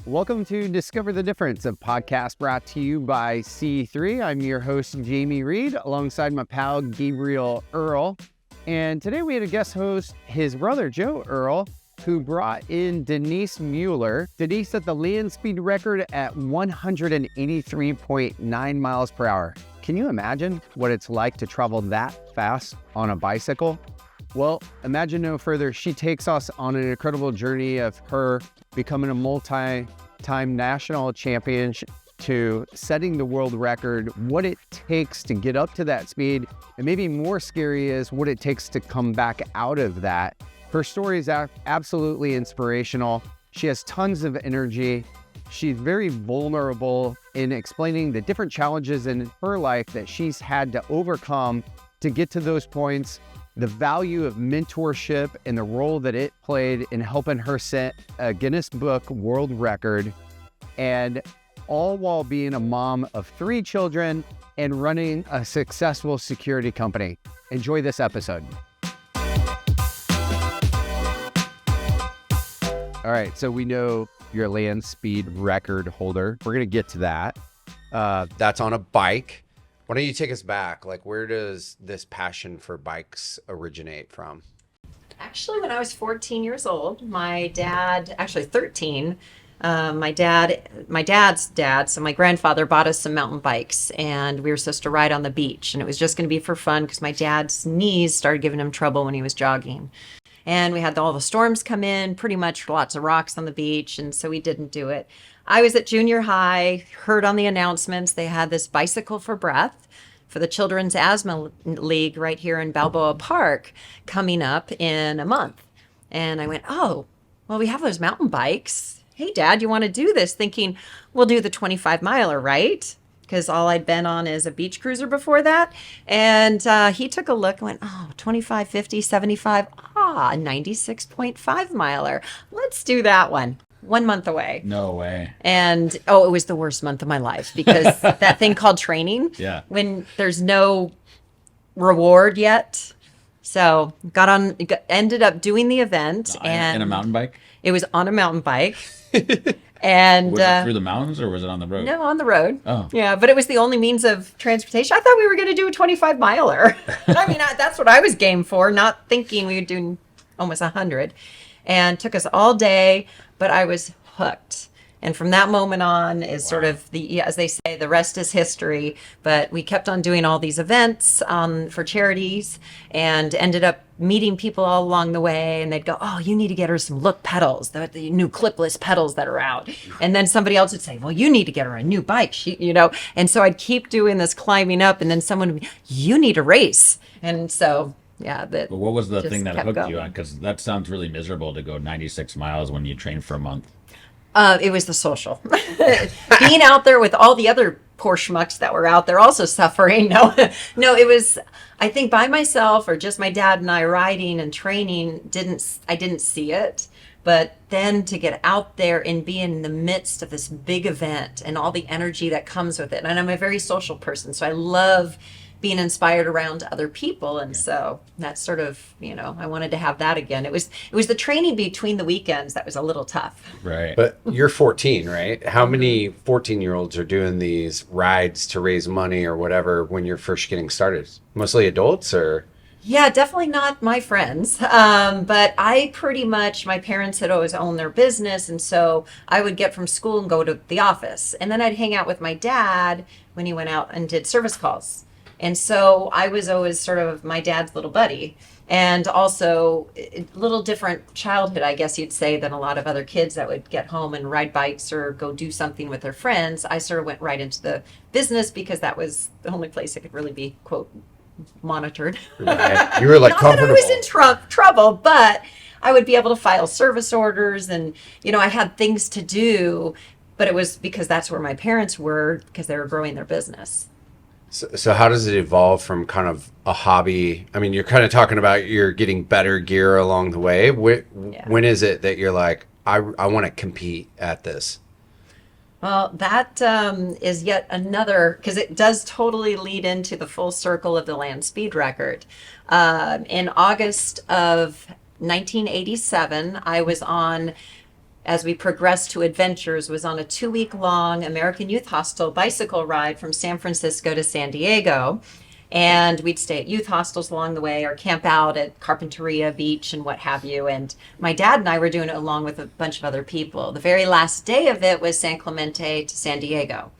Welcome to Discover the Difference, a podcast brought to you by C3. I'm your host, Jamie Reed, alongside my pal, Gabriel Earl. And today we had a guest host, his brother, Joe Earl, who brought in Denise Mueller. Denise set the land speed record at 183.9 miles per hour. Can you imagine what it's like to travel that fast on a bicycle? Well, imagine no further. She takes us on an incredible journey of her becoming a multi-time national champion to setting the world record, what it takes to get up to that speed, and maybe more scary is what it takes to come back out of that. Her story is absolutely inspirational. She has tons of energy. She's very vulnerable in explaining the different challenges in her life that she's had to overcome to get to those points, the value of mentorship and the role that it played in helping her set a Guinness Book World Record, and all while being a mom of 3 children and running a successful security company. Enjoy this episode. All right, so we know you're a land speed record holder. We're gonna get to that. That's on a bike. Why don't you take us back? Like, where does this passion for bikes originate from? Actually, when I was 14 years old, my dad, actually 13, my dad's dad, so my grandfather bought us some mountain bikes, and we were supposed to ride on the beach. And it was just going to be for fun because my dad's knees started giving him trouble when he was jogging. And we had all the storms come in, pretty much lots of rocks on the beach, and so we didn't do it. I was at junior high, heard on the announcements they had this Bicycle for Breath for the Children's Asthma League right here in Balboa Park coming up in a month. And I went, oh, well, we have those mountain bikes. Hey, Dad, you want to do this? Thinking, we'll do the 25 miler, right? Because all I'd been on is a beach cruiser before that. And he took a look and went, oh, 25, 50, 75, 96.5 miler. Let's do that one. 1 month away. No way. And, it was the worst month of my life because that thing called training, when there's no reward yet. So ended up doing the event. In a mountain bike? It was on a mountain bike. And was it through the mountains or was it on the road? No, on the road. Oh. Yeah, but it was the only means of transportation. I thought we were going to do a 25 miler. I mean, that's what I was game for, not thinking we would do almost 100. And took us all day, but I was hooked. And from that moment on is sort of as they say, the rest is history. But we kept on doing all these events for charities and ended up meeting people all along the way. And they'd go, oh, you need to get her some Look pedals, the new clipless pedals that are out. And then somebody else would say, well, you need to get her a new bike, And so I'd keep doing this climbing up. And then someone would be, you need a race. And so... yeah, but what was the thing that hooked you on? Because that sounds really miserable to go 96 miles when you train for a month. It was the social. Being out there with all the other poor schmucks that were out there also suffering. No, it was, I think by myself or just my dad and I riding and training, I didn't see it. But then to get out there and be in the midst of this big event and all the energy that comes with it. And I'm a very social person, so I love being inspired around other people. And so that's sort of, I wanted to have that again. It was the training between the weekends that was a little tough. Right. But you're 14, right? How many 14-year-olds are doing these rides to raise money or whatever when you're first getting started? Mostly adults or? Yeah, definitely not my friends. But I my parents had always owned their business. And so I would get from school and go to the office. And then I'd hang out with my dad when he went out and did service calls. And so I was always sort of my dad's little buddy, and also a little different childhood, I guess you'd say, than a lot of other kids that would get home and ride bikes or go do something with their friends. I sort of went right into the business because that was the only place it could really be, quote, monitored. Right. You were like not that I was in trouble, but I would be able to file service orders and, I had things to do, but it was because that's where my parents were because they were growing their business. So how does it evolve from kind of a hobby? I mean, you're kind of talking about you're getting better gear along the way. When is it that you're like, I want to compete at this? Well, that is yet another, because it does totally lead into the full circle of the land speed record. In August of 1987, I was on as we progressed to adventures, was on a 2-week-long American Youth Hostel bicycle ride from San Francisco to San Diego. And we'd stay at youth hostels along the way or camp out at Carpinteria Beach and what have you. And my dad and I were doing it along with a bunch of other people. The very last day of it was San Clemente to San Diego.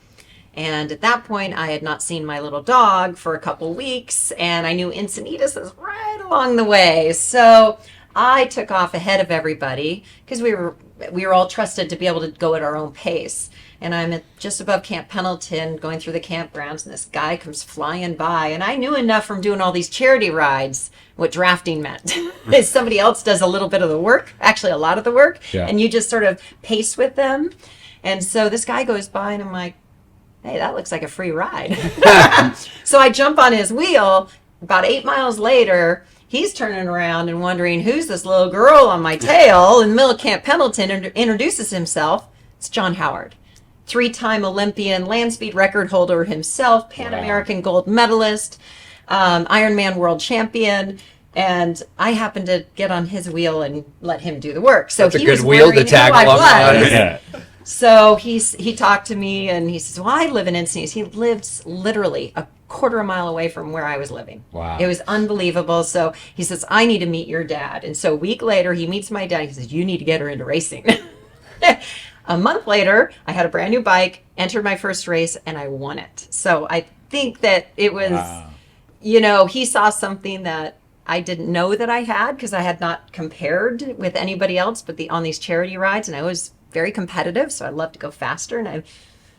And at that point, I had not seen my little dog for a couple weeks, and I knew Encinitas was right along the way. So I took off ahead of everybody because we were all trusted to be able to go at our own pace. And I'm just above Camp Pendleton going through the campgrounds, and this guy comes flying by. And I knew enough from doing all these charity rides what drafting meant. Is somebody else does a little bit of the work, actually a lot of the work, and you just sort of pace with them. And so this guy goes by, and I'm like, hey, that looks like a free ride. So I jump on his wheel. About 8 miles later, he's turning around and wondering, who's this little girl on my tail? In the middle of Camp Pendleton, introduces himself. It's John Howard. 3-time Olympian, land speed record holder himself, Pan American gold medalist, Ironman world champion. And I happened to get on his wheel and let him do the work. So that's a good wheel to tag along on. So he talked to me and he says, well, I live in Encinitas. He lives literally a quarter of a mile away from where I was living. Wow. It was unbelievable. So he says, I need to meet your dad. And so a week later, he meets my dad. He says, you need to get her into racing. A month later, I had a brand new bike, entered my first race, and I won it. So I think that it was, he saw something that I didn't know that I had because I had not compared with anybody else but on these charity rides. And I was very competitive, so I love to go faster. And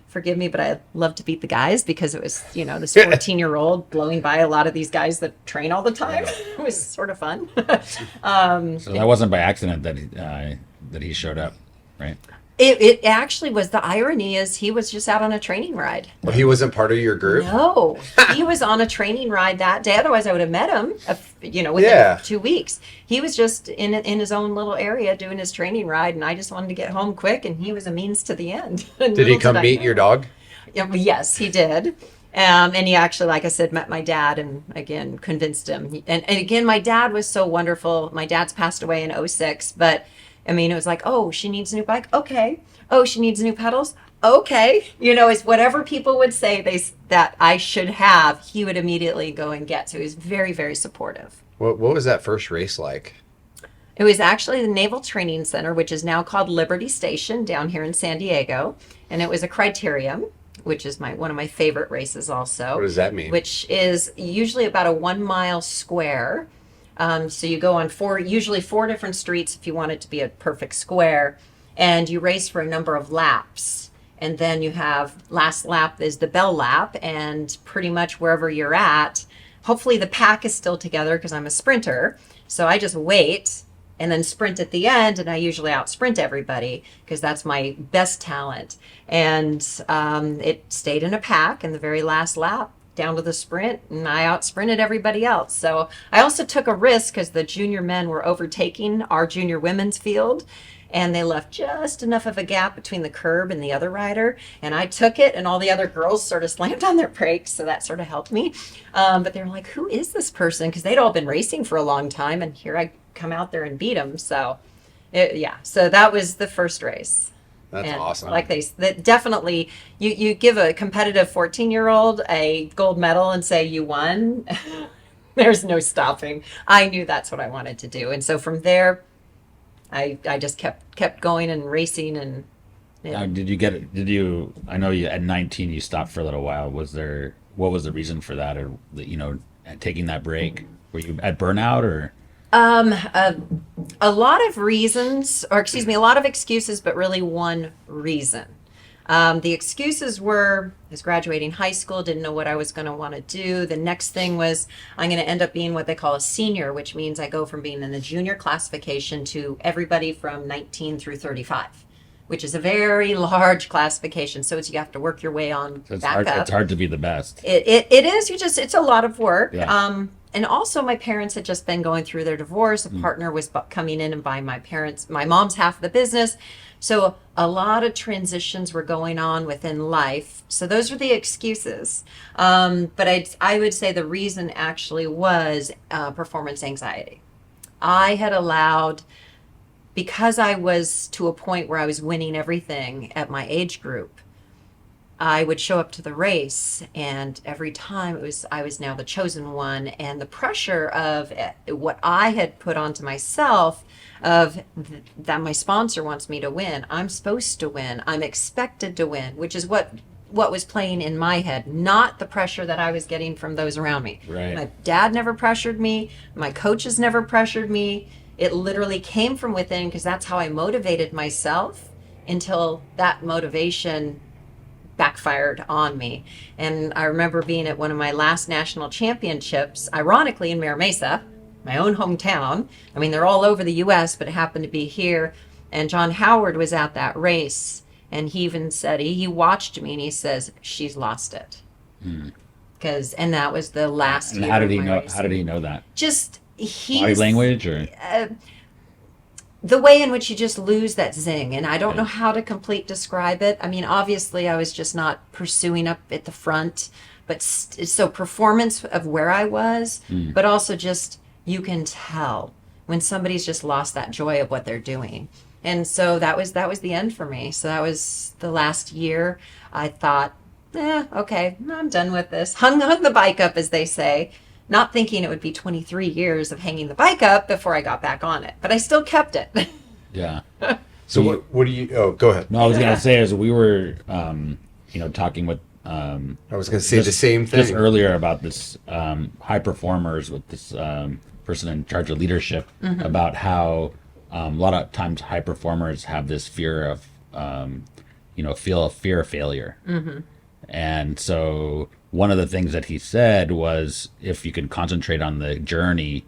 forgive me, but I love to beat the guys because it was, this 14-year-old blowing by a lot of these guys that train all the time. It was sort of fun. So that wasn't by accident that he showed up, right? It actually was. The irony is he was just out on a training ride. Well, he wasn't part of your group? No, he was on a training ride that day. Otherwise, I would have met him, within 2 weeks. He was just in his own little area doing his training ride, and I just wanted to get home quick, and he was a means to the end. Did he come meet your dog? Yeah, yes, he did. And he actually, like I said, met my dad and, again, convinced him. And again, my dad was so wonderful. My dad's passed away in 2006, but it was like, oh, she needs a new bike? Okay. Oh, she needs new pedals? Okay. It's whatever people would say that I should have, he would immediately go and get. So he was very, very supportive. What was that first race like? It was actually the Naval Training Center, which is now called Liberty Station down here in San Diego. And it was a criterium, which is one of my favorite races also. What does that mean? Which is usually about a 1 mile square. So you go on usually four different streets if you want it to be a perfect square, and you race for a number of laps. And then you have last lap is the bell lap, and pretty much wherever you're at, hopefully the pack is still together because I'm a sprinter. So I just wait and then sprint at the end, and I usually out sprint everybody because that's my best talent. And it stayed in a pack in the very last lap down to the sprint, and I out sprinted everybody else. So I also took a risk because the junior men were overtaking our junior women's field, and they left just enough of a gap between the curb and the other rider, and I took it, and all the other girls sort of slammed on their brakes, so that sort of helped me. But they were like, who is this person? Because they'd all been racing for a long time, and here I come out there and beat them. So so that was the first race. That's awesome. Like that definitely, you give a competitive 14-year-old a gold medal and say you won, there's no stopping. I knew that's what I wanted to do. And so from there, I just kept going and racing. And did you get it? I know you at 19, you stopped for a little while. What was the reason for that? Or, taking that break? Were you at burnout or? A lot of reasons, or excuse me, a lot of excuses, but really one reason. The excuses were, I was graduating high school, didn't know what I was going to want to do. The next thing was I'm going to end up being what they call a senior, which means I go from being in the junior classification to everybody from 19 through 35, which is a very large classification. So you have to work your way on back up. It's hard to be the best. It is. It's a lot of work. Yeah. And also my parents had just been going through their divorce. A partner was coming in and buying my mom's half of the business. So a lot of transitions were going on within life. So those were the excuses. But I would say the reason actually was performance anxiety. I had allowed because I was to a point where I was winning everything at my age group, I would show up to the race, and every time I was now the chosen one, and the pressure of what I had put onto myself of that my sponsor wants me to win. I'm supposed to win. I'm expected to win, which is what was playing in my head, not the pressure that I was getting from those around me. Right. My dad never pressured me. My coaches never pressured me. It literally came from within, because that's how I motivated myself until that motivation backfired on me. And I remember being at one of my last national championships, ironically in Mira Mesa, my own hometown. I mean, they're all over the US, but it happened to be here. And John Howard was at that race, and he even said, he watched me and he says, she's lost it. And that was the last And year how did he of my know? racing. How did he know that? Just Body language, or the way in which you just lose that zing. And I don't know how to describe it. I mean, obviously I was just not pursuing up at the front, but so performance of where I was, but also just, you can tell when somebody's just lost that joy of what they're doing. And so that was the end for me. So that was the last year. I thought, okay, I'm done with this. Hung the bike up, as they say, not thinking it would be 23 years of hanging the bike up before I got back on it. But I still kept it. yeah. So what do you? Oh, go ahead. No, I was gonna say, as we were, talking with, I was going to say the same thing. just earlier about this high performers with this person in charge of leadership, about how a lot of times high performers have this fear of, feel a fear of failure. And so one of the things that he said was, if you can concentrate on the journey,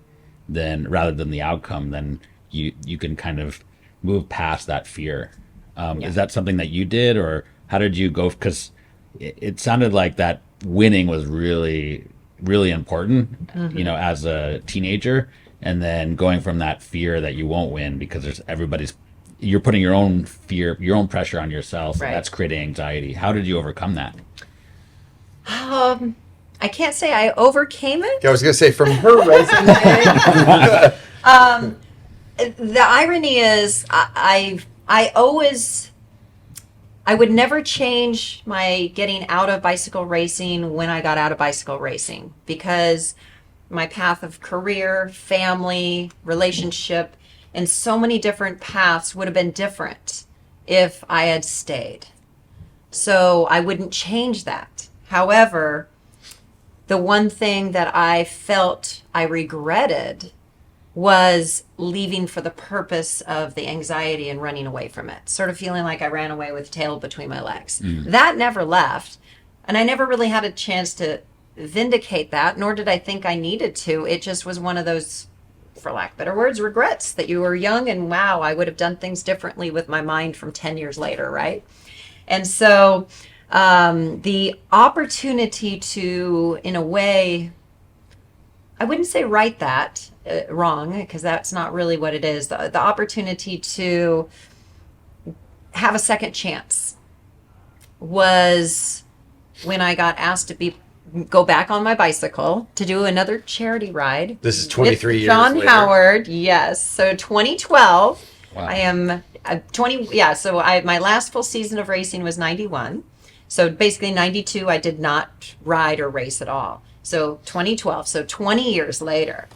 then rather than the outcome, then you can kind of move past that fear. Is that something that you did, or how did you go? Because it sounded like that winning was really, really important, as a teenager, and then going from that fear that you won't win because you're putting your own fear, your own pressure on yourself. Right. And that's creating anxiety. How did you overcome that? I can't say I overcame it. I was going to say, from her resume. The irony is, I would never change my getting out of bicycle racing when I got out of bicycle racing, because my path of career, family, relationship, and so many different paths would have been different if I had stayed. So I wouldn't change that. However, the one thing that I felt I regretted was leaving for the purpose of the anxiety and running away from it. Sort of feeling like I ran away with tail between my legs. That never left. And I never really had a chance to vindicate that, nor did I think I needed to. It just was one of those, for lack of better words, regrets that you were young and wow, I would have done things differently with my mind from 10 years later, right? And so the opportunity to, in a way, I wouldn't say right that wrong, because that's not really what it is. The opportunity to have a second chance was when I got asked to go back on my bicycle to do another charity ride. This is 23 with years John later. Howard, yes. So 2012, Wow. I am 20. Yeah, so my last full season of racing was 91. So basically 92, I did not ride or race at all. So 2012, so 20 years later,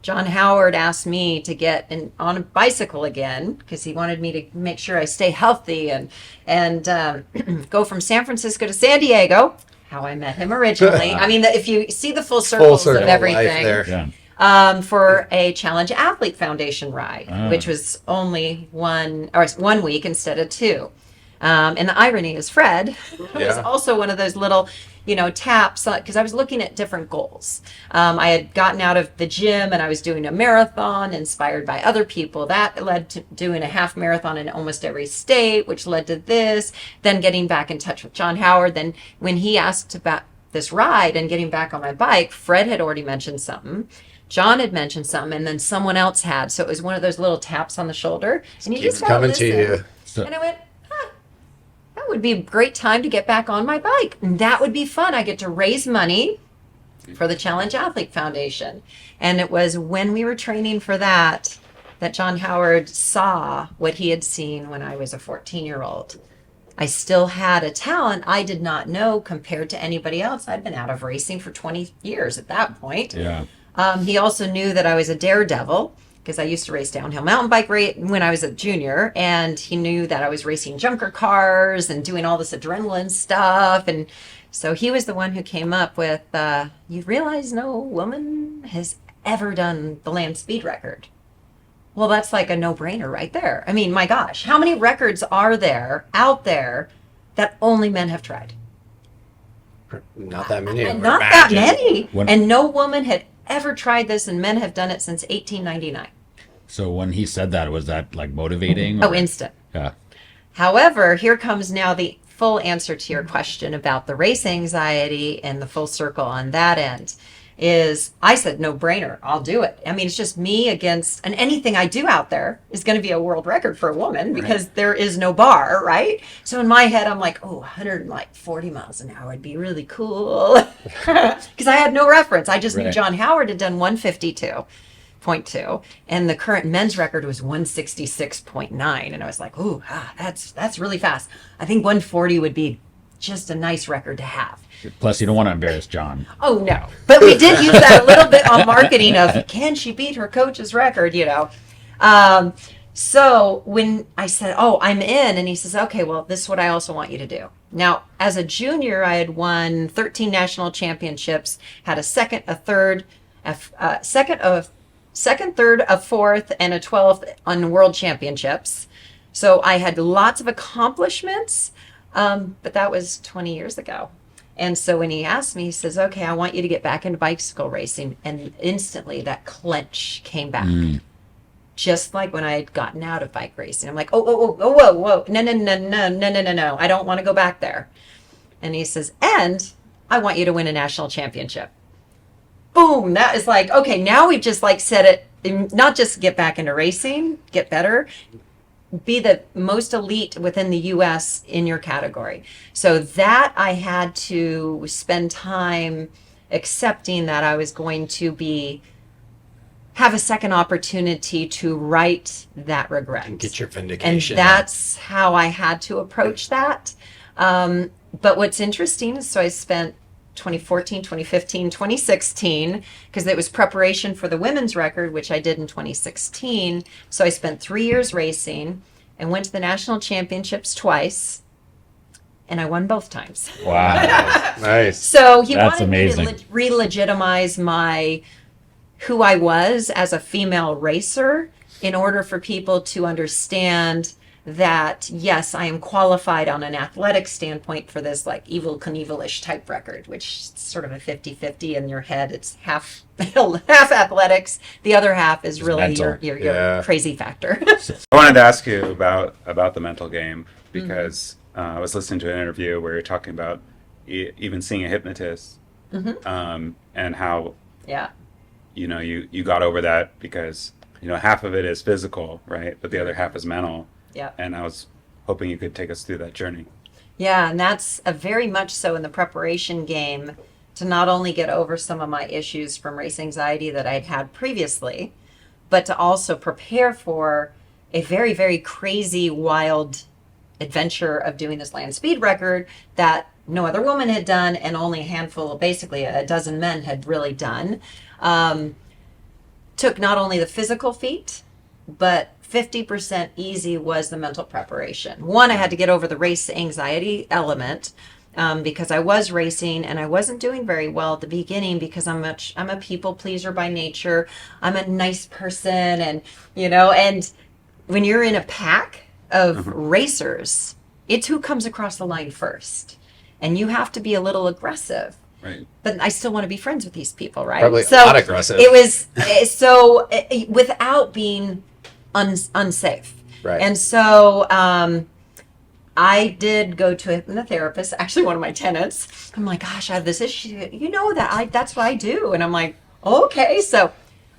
John Howard asked me to get on a bicycle again, because he wanted me to make sure I stay healthy and go from San Francisco to San Diego, how I met him originally. I mean, if you see the full circles circle of life everything, Yeah. for a Challenge Athlete Foundation ride, which was only 1 week instead of 2. And the irony is Fred was also one of those little, taps, because I was looking at different goals. I had gotten out of the gym and I was doing a marathon inspired by other people. That led to doing a half marathon in almost every state, which led to this, then getting back in touch with John Howard. Then when he asked about this ride and getting back on my bike, Fred had already mentioned something. John had mentioned something, and then someone else had. So it was one of those little taps on the shoulder. And you Keeps just gotta coming to listen. you. And I went, that would be a great time to get back on my bike. And that would be fun. I get to raise money for the Challenge Athlete Foundation. And it was when we were training for that that John Howard saw what he had seen when I was a 14-year-old. I still had a talent I did not know compared to anybody else. I'd been out of racing for 20 years at that point. Yeah. He also knew that I was a daredevil because I used to race downhill mountain bike when I was a junior, and he knew that I was racing junker cars and doing all this adrenaline stuff. And so he was the one who came up with, you realize no woman has ever done the land speed record. Well, that's like a no-brainer right there. I mean, my gosh, how many records are there out there that only men have tried? Not that many. Not that many. When- And no woman had ever tried this, and men have done it since 1899. So when he said that, was that like motivating? Oh, instant. Yeah. However, here comes now the full answer to your question about the race anxiety and the full circle on that end. Is I said, no brainer, I'll do it. I mean, it's just me against, and anything I do out there is going to be a world record for a woman because there is no bar, right? So in my head, I'm like, oh, 140 miles an hour would be really cool. Because I had no reference. I just knew John Howard had done 152.2, and the current men's record was 166.9. And I was like, ooh, that's really fast. I think 140 would be just a nice record to have. Plus, you don't want to embarrass John. Oh, no. But we did use that a little bit on marketing of, can she beat her coach's record, you know? So when I said, oh, I'm in, and he says, okay, well, this is what I also want you to do. Now, as a junior, I had won 13 national championships, had a second, a third, third, a fourth, and a 12th on world championships. So I had lots of accomplishments, but that was 20 years ago. And so when he asked me, he says, okay, I want you to get back into bicycle racing. And instantly that clench came back. Just like when I had gotten out of bike racing. I'm like, whoa. No. I don't want to go back there. And he says, and I want you to win a national championship. Boom. That is like, okay, now we've just like said it, not just get back into racing, get better, be the most elite within the U.S. in your category. So that I had to spend time accepting that I was going to have a second opportunity to right that regret. And get your vindication. And that's how I had to approach that. But what's interesting is, so I spent 2014, 2015, 2016, because it was preparation for the women's record, which I did in 2016. So I spent 3 years racing and went to the national championships twice, and I won both times. Wow. Nice. So he That's wanted amazing. me to re-legitimize who I was as a female racer in order for people to understand that, yes, I am qualified on an athletic standpoint for this like Evel Knievel-ish type record, which is sort of a 50-50 in your head. It's half athletics. The other half is really your crazy factor. I wanted to ask you about the mental game because I was listening to an interview where you're talking about even seeing a hypnotist and how you got over that because half of it is physical, right? But the other half is mental. Yeah. And I was hoping you could take us through that journey. Yeah, and that's a very much so in the preparation game to not only get over some of my issues from race anxiety that I'd had previously, but to also prepare for a very, very crazy, wild adventure of doing this land speed record that no other woman had done and only a handful, basically a dozen men had really done. Took not only the physical feat, but 50% easy was the mental preparation. One, I had to get over the race anxiety element because I was racing and I wasn't doing very well at the beginning because I'm a people pleaser by nature. I'm a nice person, and and when you're in a pack of racers, it's who comes across the line first, and you have to be a little aggressive. Right. But I still want to be friends with these people, right? Probably a lot aggressive. It was without being unsafe. Right. And so I did go to a hypnotherapist, actually one of my tenants. I'm like, gosh, I have this issue. That's what I do. And I'm like, okay. So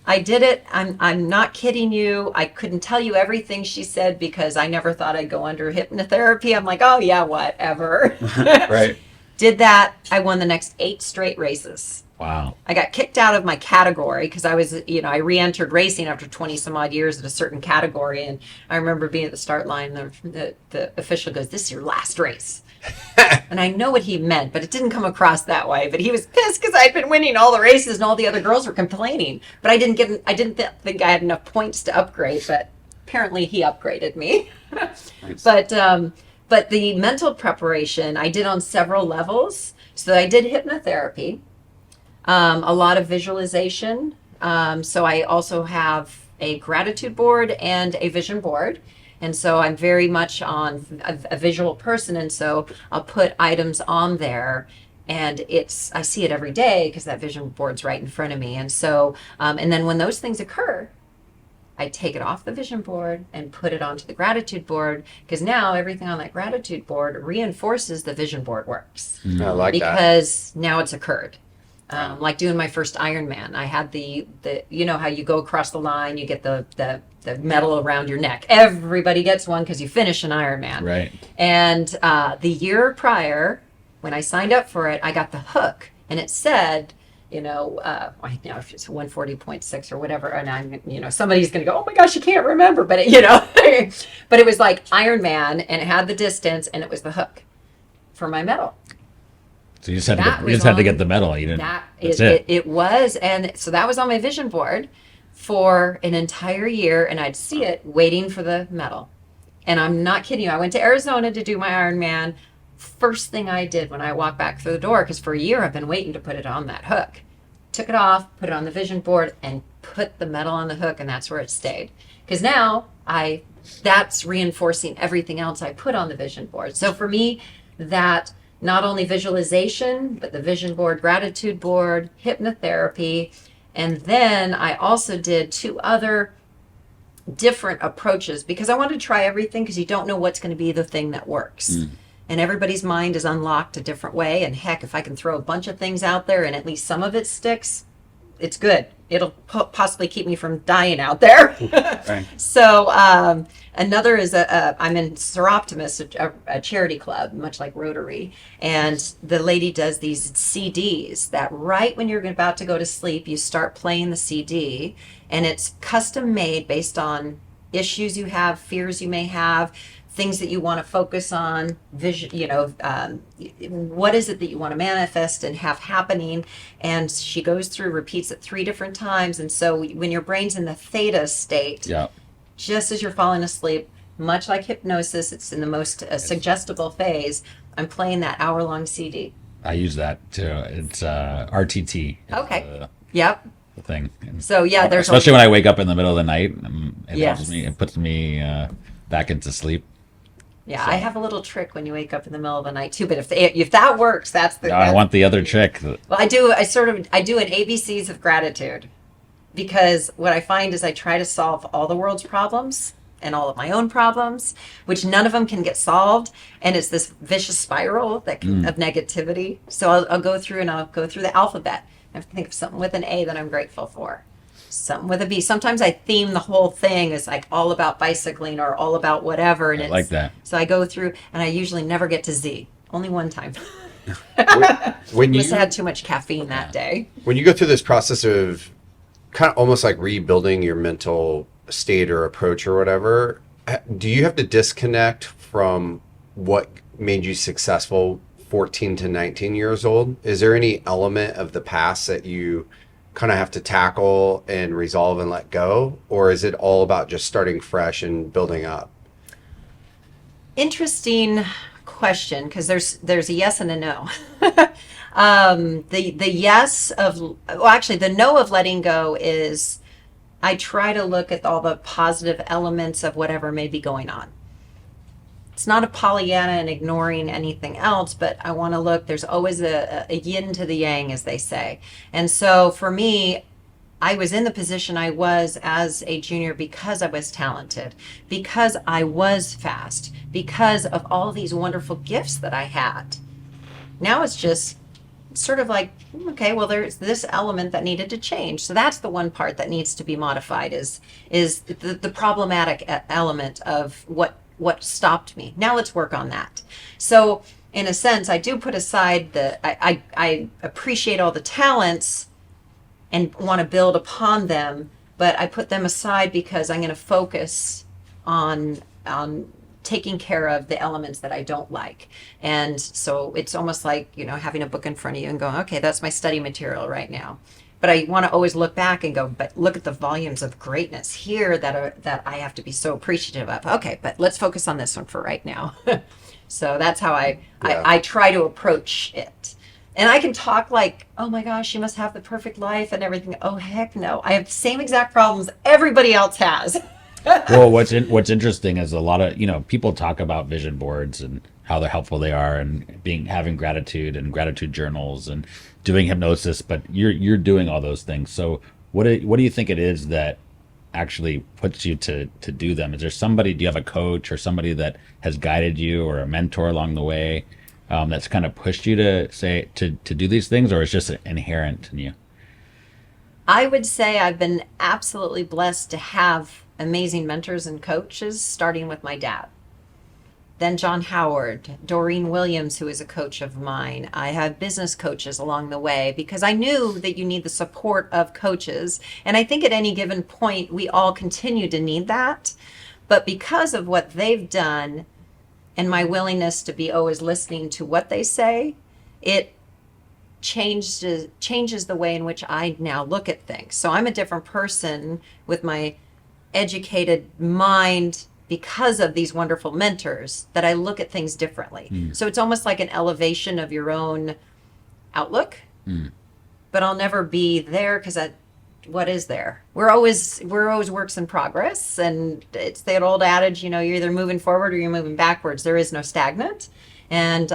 I did it. I'm not kidding you. I couldn't tell you everything she said because I never thought I'd go under hypnotherapy. I'm like, oh yeah, whatever. Right. Did that. I won the next 8 straight races. Wow. I got kicked out of my category because I was, I re-entered racing after 20 some odd years at a certain category. And I remember being at the start line, the official goes, "This is your last race." And I know what he meant, but it didn't come across that way. But he was pissed because I'd been winning all the races and all the other girls were complaining. But I didn't think I had enough points to upgrade, but apparently he upgraded me. Nice. But the mental preparation I did on several levels. So I did hypnotherapy. A lot of visualization. So I also have a gratitude board and a vision board. And so I'm very much on a visual person. And so I'll put items on there and I see it every day because that vision board's right in front of me. And so, and then when those things occur, I take it off the vision board and put it onto the gratitude board because now everything on that gratitude board reinforces the vision board works. I like that. Because now it's occurred. Like doing my first Ironman, I had the how you go across the line, you get the medal around your neck. Everybody gets one because you finish an Ironman. Right. And the year prior, when I signed up for it, I got the hook, and it said, I know if it's 140.6 or whatever, and I'm, somebody's going to go, "Oh my gosh, you can't remember," but but it was like Ironman, and it had the distance, and it was the hook for my medal. So you just had to get the medal. You didn't. That's it. It was, and so that was on my vision board for an entire year, and I'd see it waiting for the medal. And I'm not kidding you. I went to Arizona to do my Ironman. First thing I did when I walked back through the door, because for a year I've been waiting to put it on that hook, took it off, put it on the vision board, and put the medal on the hook, and that's where it stayed. Because now that's reinforcing everything else I put on the vision board. So for me, that not only visualization, but the vision board, gratitude board, hypnotherapy. And then I also did 2 other different approaches because I wanted to try everything because you don't know what's going to be the thing that works. And everybody's mind is unlocked a different way. And heck, if I can throw a bunch of things out there and at least some of it sticks, it's good. It'll possibly keep me from dying out there. Right. So another is I'm in Soroptimist, a charity club, much like Rotary. And the lady does these CDs that right when you're about to go to sleep, you start playing the CD. And it's custom made based on issues you have, fears you may have, things that you want to focus on, vision, what is it that you want to manifest and have happening. And she goes through, repeats it 3 different times. And so when your brain's in the theta state, just as you're falling asleep, much like hypnosis, it's in the most suggestible phase. I'm playing that hour-long CD. I use that too. It's RTT. Okay. Yep. The thing. And so yeah, there's especially when I wake up in the middle of the night, it Yes. helps me. It puts me back into sleep. Yeah, So- I have a little trick when you wake up in the middle of the night too. But if that works, that's the. No, I want the other trick. Well, I do an ABCs of gratitude, because what I find is I try to solve all the world's problems and all of my own problems, which none of them can get solved, and it's this vicious spiral of negativity. So I'll go through the alphabet. I have to think of something with an A that I'm grateful for. Something with a B. Sometimes I theme the whole thing as like all about bicycling or all about whatever. And I like that. So I go through, and I usually never get to Z. Only one time. When you Must have had too much caffeine that day. when you go through this process of kind of almost like rebuilding your mental state or approach or whatever, do you have to disconnect from what made you successful 14 to 19 years old? Is there any element of the past that you kind of have to tackle and resolve and let go? Or is it all about just starting fresh and building up? Interesting question, because there's a yes and a no. The yes of, well, actually the no of letting go is I try to look at all the positive elements of whatever may be going on. It's not a Pollyanna and ignoring anything else, but I want to look, there's always a yin to the yang, as they say. And so for me, I was in the position I was as a junior because I was talented, because I was fast, because of all these wonderful gifts that I had. Now it's just sort of like, okay, well, there's this element that needed to change. So that's the one part that needs to be modified is the problematic element of what stopped me. Now let's work on that. So in a sense, I do put aside I appreciate all the talents and want to build upon them, but I put them aside because I'm going to focus on taking care of the elements that I don't like. And so it's almost like, having a book in front of you and going, okay, that's my study material right now. But I want to always look back and go, but look at the volumes of greatness here that I have to be so appreciative of. Okay, but let's focus on this one for right now. So that's how I try to approach it. And I can talk like, oh my gosh, you must have the perfect life and everything. Oh, heck no. I have the same exact problems everybody else has. Well, what's interesting is a lot of, people talk about vision boards and how they're helpful they are, and having gratitude and gratitude journals and doing hypnosis, but you're doing all those things. So what do you think it is that actually puts you to do them? Is there somebody, do you have a coach or somebody that has guided you, or a mentor along the way, that's kind of pushed you to do these things, or it's just inherent in you? I would say I've been absolutely blessed to have amazing mentors and coaches, starting with my dad. Then John Howard, Doreen Williams, who is a coach of mine. I have business coaches along the way because I knew that you need the support of coaches. And I think at any given point, we all continue to need that. But because of what they've done and my willingness to be always listening to what they say, it changes the way in which I now look at things. So I'm a different person with my educated mind because of these wonderful mentors, that I look at things differently. So it's almost like an elevation of your own outlook, but I'll never be there because what is there? We're always works in progress, and it's that old adage, you're either moving forward or you're moving backwards. There is no stagnant. And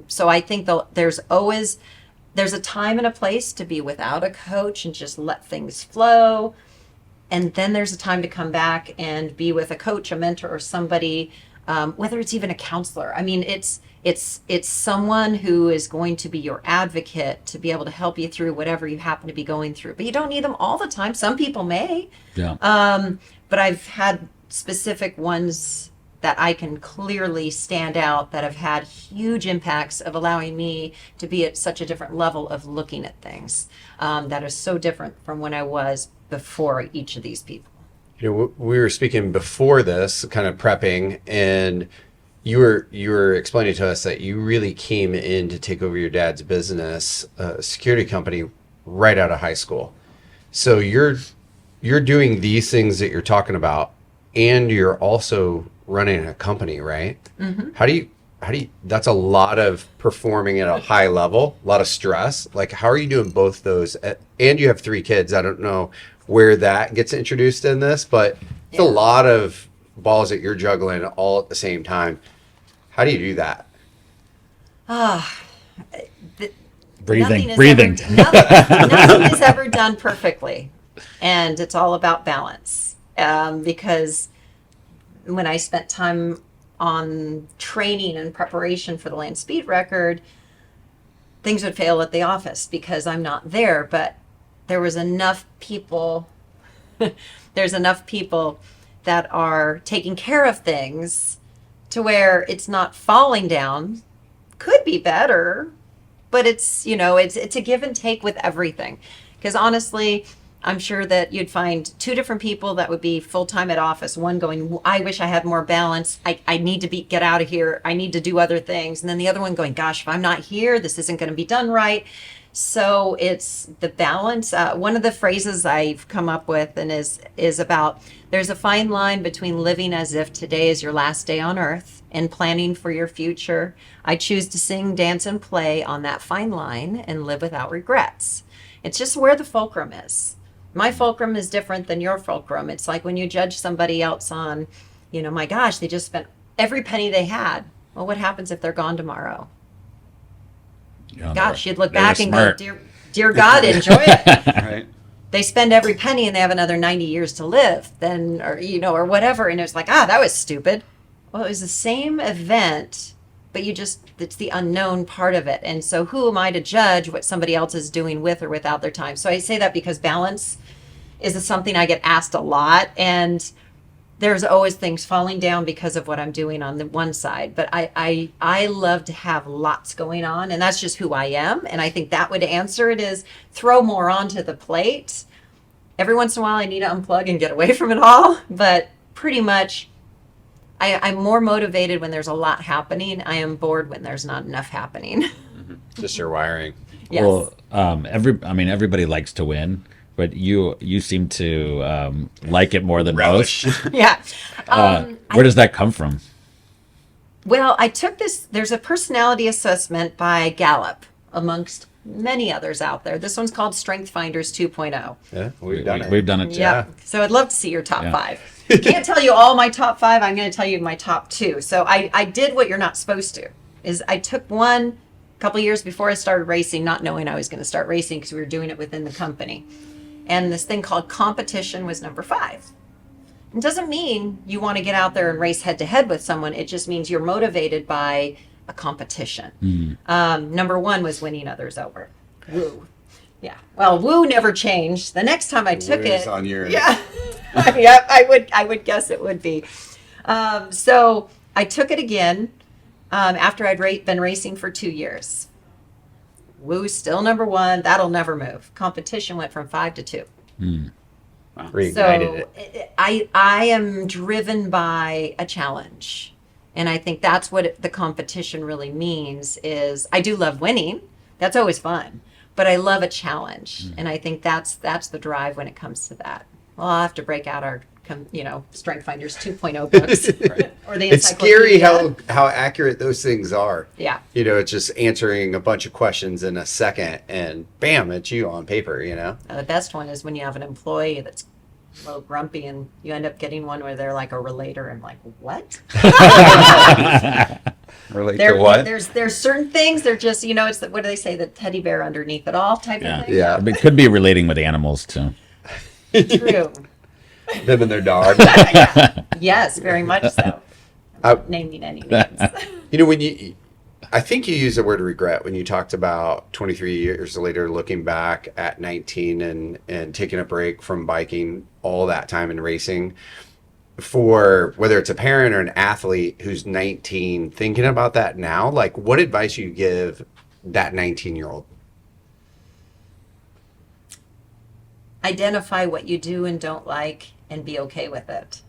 so I think there's a time and a place to be without a coach and just let things flow. And then there's a time to come back and be with a coach, a mentor, or somebody, whether it's even a counselor. I mean, it's someone who is going to be your advocate to be able to help you through whatever you happen to be going through. But you don't need them all the time. Some people may. Yeah. But I've had specific ones that I can clearly stand out that have had huge impacts of allowing me to be at such a different level of looking at things, that is so different from when I was before each of these people. We were speaking before this, kind of prepping, and you were explaining to us that you really came in to take over your dad's business, a security company, right out of high school. So you're doing these things that you're talking about, and you're also running a company, right? Mm-hmm. How do you, that's a lot of performing at a high level, a lot of stress. Like, how are you doing both those? And you have 3 kids. I don't know where that gets introduced in this, but it's a lot of balls that you're juggling all at the same time. How do you do that? Breathing. Nothing is ever done perfectly. And it's all about balance. Because when I spent time on training and preparation for the land speed record, things would fail at the office because I'm not there. But there was enough people, there's enough people that are taking care of things to where it's not falling down. Could be better, but it's a give and take with everything. Because honestly, I'm sure that you'd find 2 different people that would be full-time at office. One going, I wish I had more balance. I need to get out of here. I need to do other things. And then the other one going, gosh, if I'm not here, this isn't going to be done right. So it's the balance. One of the phrases I've come up with and is about, there's a fine line between living as if today is your last day on earth and planning for your future. I choose to sing, dance, and play on that fine line and live without regrets. It's just where the fulcrum is. My fulcrum is different than your fulcrum. It's like when you judge somebody else on, my gosh, they just spent every penny they had. Well, what happens if they're gone tomorrow? Gosh, you'd look back and go, dear God, enjoy it. Right. They spend every penny and they have another 90 years to live, then, or whatever. And it's like, that was stupid. Well, it was the same event, but it's the unknown part of it. And so who am I to judge what somebody else is doing with or without their time? So I say that because balance is something I get asked a lot. And there's always things falling down because of what I'm doing on the one side. But I love to have lots going on, and that's just who I am. And I think that would answer it is throw more onto the plate. Every once in a while, I need to unplug and get away from it all. But pretty much, I'm more motivated when there's a lot happening. I am bored when there's not enough happening. Just your wiring. Yes. Well, everybody likes to win, but you seem to like it more than Relish. most. Yeah. Where does that come from? Well, I took this. There's a personality assessment by Gallop, amongst many others out there. This one's called Strength Finders 2.0. Yeah, we've done it. We've done it. Yeah. So I'd love to see your top Yeah. 5. Can't tell you all my top 5. I'm going to tell you my top 2. So I did what you're not supposed to. Is I took one a couple years before I started racing, not knowing I was going to start racing because we were doing it within the company. And this thing called competition was number 5. It doesn't mean you want to get out there and race head to head with someone. It just means you're motivated by a competition. Number 1 was winning others over. Woo. Yeah. Well, woo never changed. The next time I took Woo's it. on yours. Yeah. Yep. I would guess it would be. So I took it again after I'd been racing for 2 years. Woo's still number 1. That'll never move. Competition went from 5 to 2. Reignited So it. I am driven by a challenge. And I think that's what the competition really means is I do love winning. That's always fun. But I love a challenge. And I think that's the drive when it comes to that. Well, I'll have to break out our, Strength Finders 2.0 books. Or the It's scary encyclopedia. how accurate those things are. Yeah. It's just answering a bunch of questions in a second, and bam, it's you on paper. The best one is when you have an employee that's a little grumpy and you end up getting one where they're like a relator and like, what? Relate to what? There's certain things they're just, it's what do they say, the teddy bear underneath it all type of thing. Yeah. It could be relating with animals too. True. Them and their dog. Yes, very much so. Naming any names. I think you used the word regret when you talked about 23 years later looking back at 19 and taking a break from biking all that time in racing. For whether it's a parent or an athlete who's 19 thinking about that now, like what advice you give that 19-year-old? Identify what you do and don't like and be okay with it.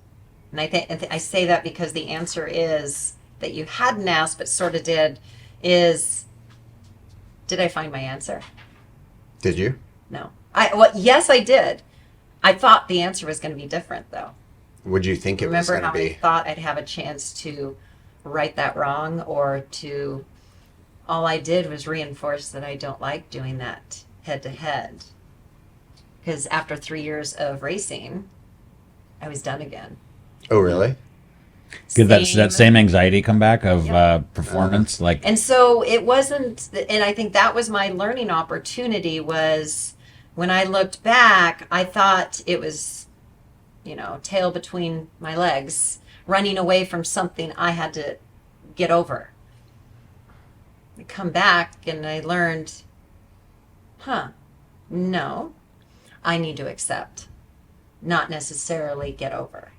And I say that because the answer is that you hadn't asked but sort of did I find my answer? Did you? No. Yes, I did. I thought the answer was going to be different though. Would you think it was Remember going to how I be? thought I'd have a chance to right that wrong all I did was reinforce that I don't like doing that head to head. Because after 3 years of racing, I was done again. Oh, really? Did that same anxiety come back of performance? And so it wasn't, and I think that was my learning opportunity was when I looked back, I thought it was, tail between my legs, running away from something I had to get over. I come back and I learned, no, I need to accept, not necessarily get over,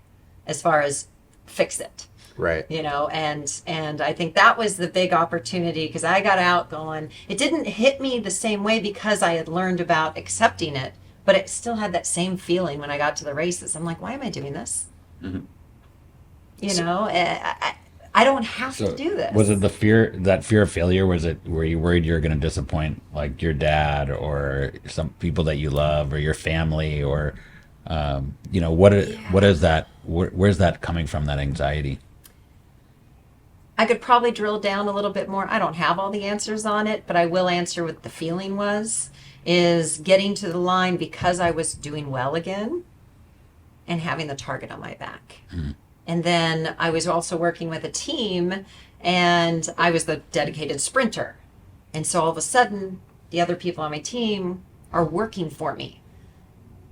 as far as fix it. Right. And I think that was the big opportunity because I got out going, it didn't hit me the same way because I had learned about accepting it, but it still had that same feeling when I got to the races. I'm like, why am I doing this? Mm-hmm. I don't have to do this. Was it that fear of failure? Were you worried you were going to disappoint like your dad or some people that you love or your family or, what is that? Where's that coming from, that anxiety? I could probably drill down a little bit more. I don't have all the answers on it, but I will answer what the feeling is getting to the line because I was doing well again and having the target on my back. Mm. And then I was also working with a team and I was the dedicated sprinter. And so all of a sudden, the other people on my team are working for me.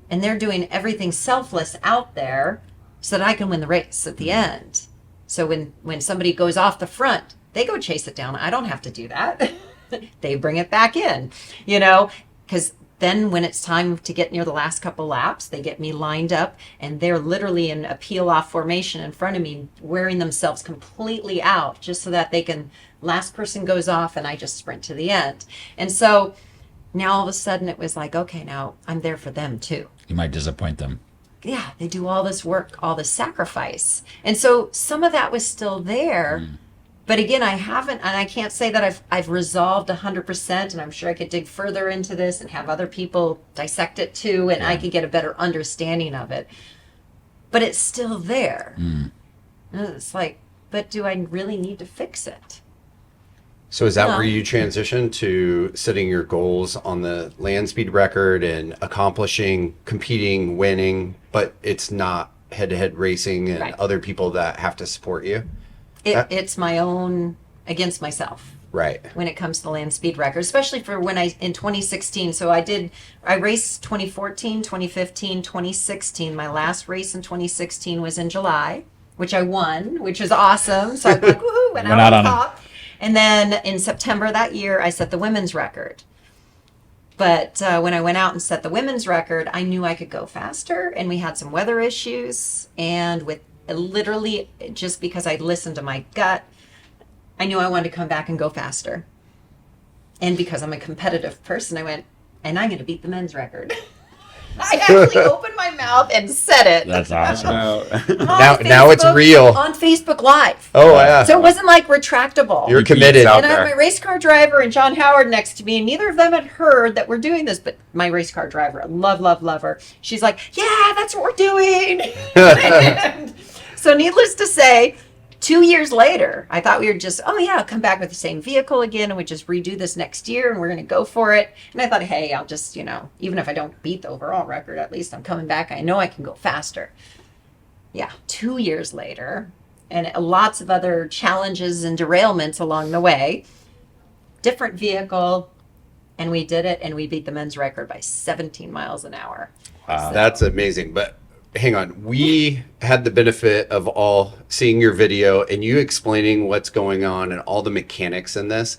And they're doing everything selfless out there so that I can win the race at the end. So when somebody goes off the front, they go chase it down. I don't have to do that. They bring it back in, because then when it's time to get near the last couple laps, they get me lined up, and they're literally in a peel-off formation in front of me, wearing themselves completely out just so that they can, last person goes off and I just sprint to the end. And so now all of a sudden it was like, okay, now I'm there for them too. You might disappoint them. Yeah, they do all this work, all this sacrifice. And so some of that was still there. But again, I haven't, and I can't say that I've resolved 100%, and I'm sure I could dig further into this and have other people dissect it too, and I could get a better understanding of it. But it's still there. And it's like, but do I really need to fix it? So is that where you transition to setting your goals on the land speed record and accomplishing, competing, winning, but it's not head-to-head racing and other people that have to support you? It's my own against myself. Right. When it comes to the land speed record, especially for when in 2016. So I raced 2014, 2015, 2016. My last race in 2016 was in July, which I won, which was awesome. So I like, woohoo, went out on top. And then in September that year, I set the women's record. But when I went out and set the women's record, I knew I could go faster, and we had some weather issues, and with literally just because I listened to my gut, I knew I wanted to come back and go faster. And because I'm a competitive person, I went, and I'm going to beat the men's record. I actually opened my mouth and said it. That's awesome. Now it's real. On Facebook Live. Oh, yeah. So it wasn't like retractable. You're committed. And I had my race car driver and John Howard next to me, and neither of them had heard that we're doing this. But my race car driver, I love her. She's like, yeah, that's what we're doing. So needless to say, 2 years later, I thought we were just, I'll come back with the same vehicle again, and we just redo this next year, and we're going to go for it. And I thought, hey, I'll just, even if I don't beat the overall record, at least I'm coming back. I know I can go faster. Yeah, 2 years later, and lots of other challenges and derailments along the way. Different vehicle, and we did it, and we beat the men's record by 17 miles an hour. Wow. So, that's amazing. But hang on, we had the benefit of all seeing your video and you explaining what's going on and all the mechanics in this.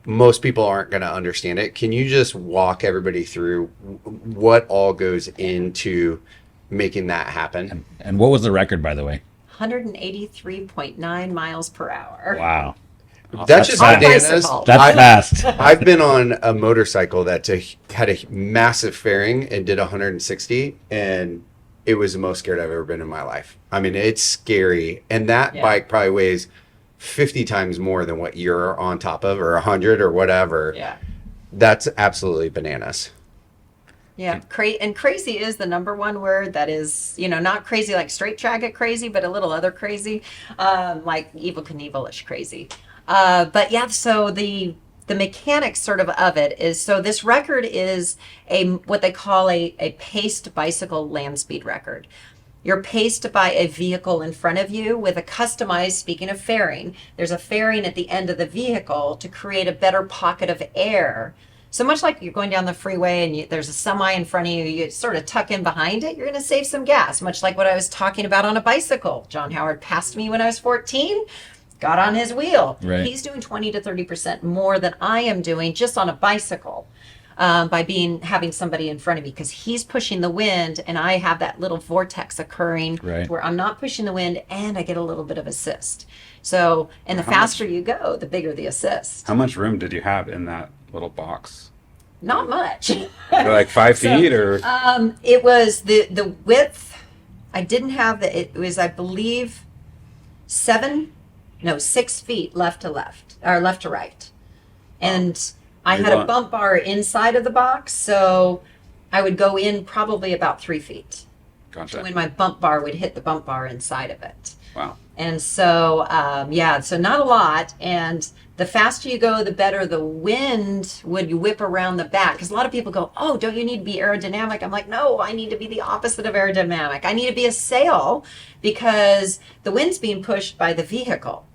Most people aren't going to understand it. Can you just walk everybody through what all goes into making that happen? And what was the record, by the way? 183.9 miles per hour. Wow. That's just bananas. That's fast. I've been on a motorcycle that had a massive fairing and did 160, and it was the most scared I've ever been in my life. I mean, it's scary. And that bike probably weighs 50 times more than what you're on top of, or 100 or whatever. Yeah. That's absolutely bananas. Yeah. And crazy is the number one word that is, not crazy like straight track crazy, but a little other crazy, like Evel Knievel-ish crazy. But yeah, so the mechanics sort of it is, so this record is what they call a paced bicycle land speed record. You're paced by a vehicle in front of you with a customized, speaking of fairing, there's a fairing at the end of the vehicle to create a better pocket of air. So much like you're going down the freeway and there's a semi in front of you, you sort of tuck in behind it, you're going to save some gas, much like what I was talking about on a bicycle. John Howard passed me when I was 14. Got on his wheel. Right. He's doing 20 to 30% more than I am doing just on a bicycle by having somebody in front of me, because he's pushing the wind and I have that little vortex occurring where I'm not pushing the wind and I get a little bit of assist. So, and the faster you go, the bigger the assist. How much room did you have in that little box? Not much. Like 5 feet or? It was the width. I didn't have it was, I believe, 6 feet left to left, or left to right. And I had a bump bar inside of the box, so I would go in probably about 3 feet. Gotcha. When my bump bar would hit the bump bar inside of it. Wow. And so, so not a lot. And the faster you go, the better the wind would whip around the back. Because a lot of people go, oh, don't you need to be aerodynamic? I'm like, no, I need to be the opposite of aerodynamic. I need to be a sail because the wind's being pushed by the vehicle.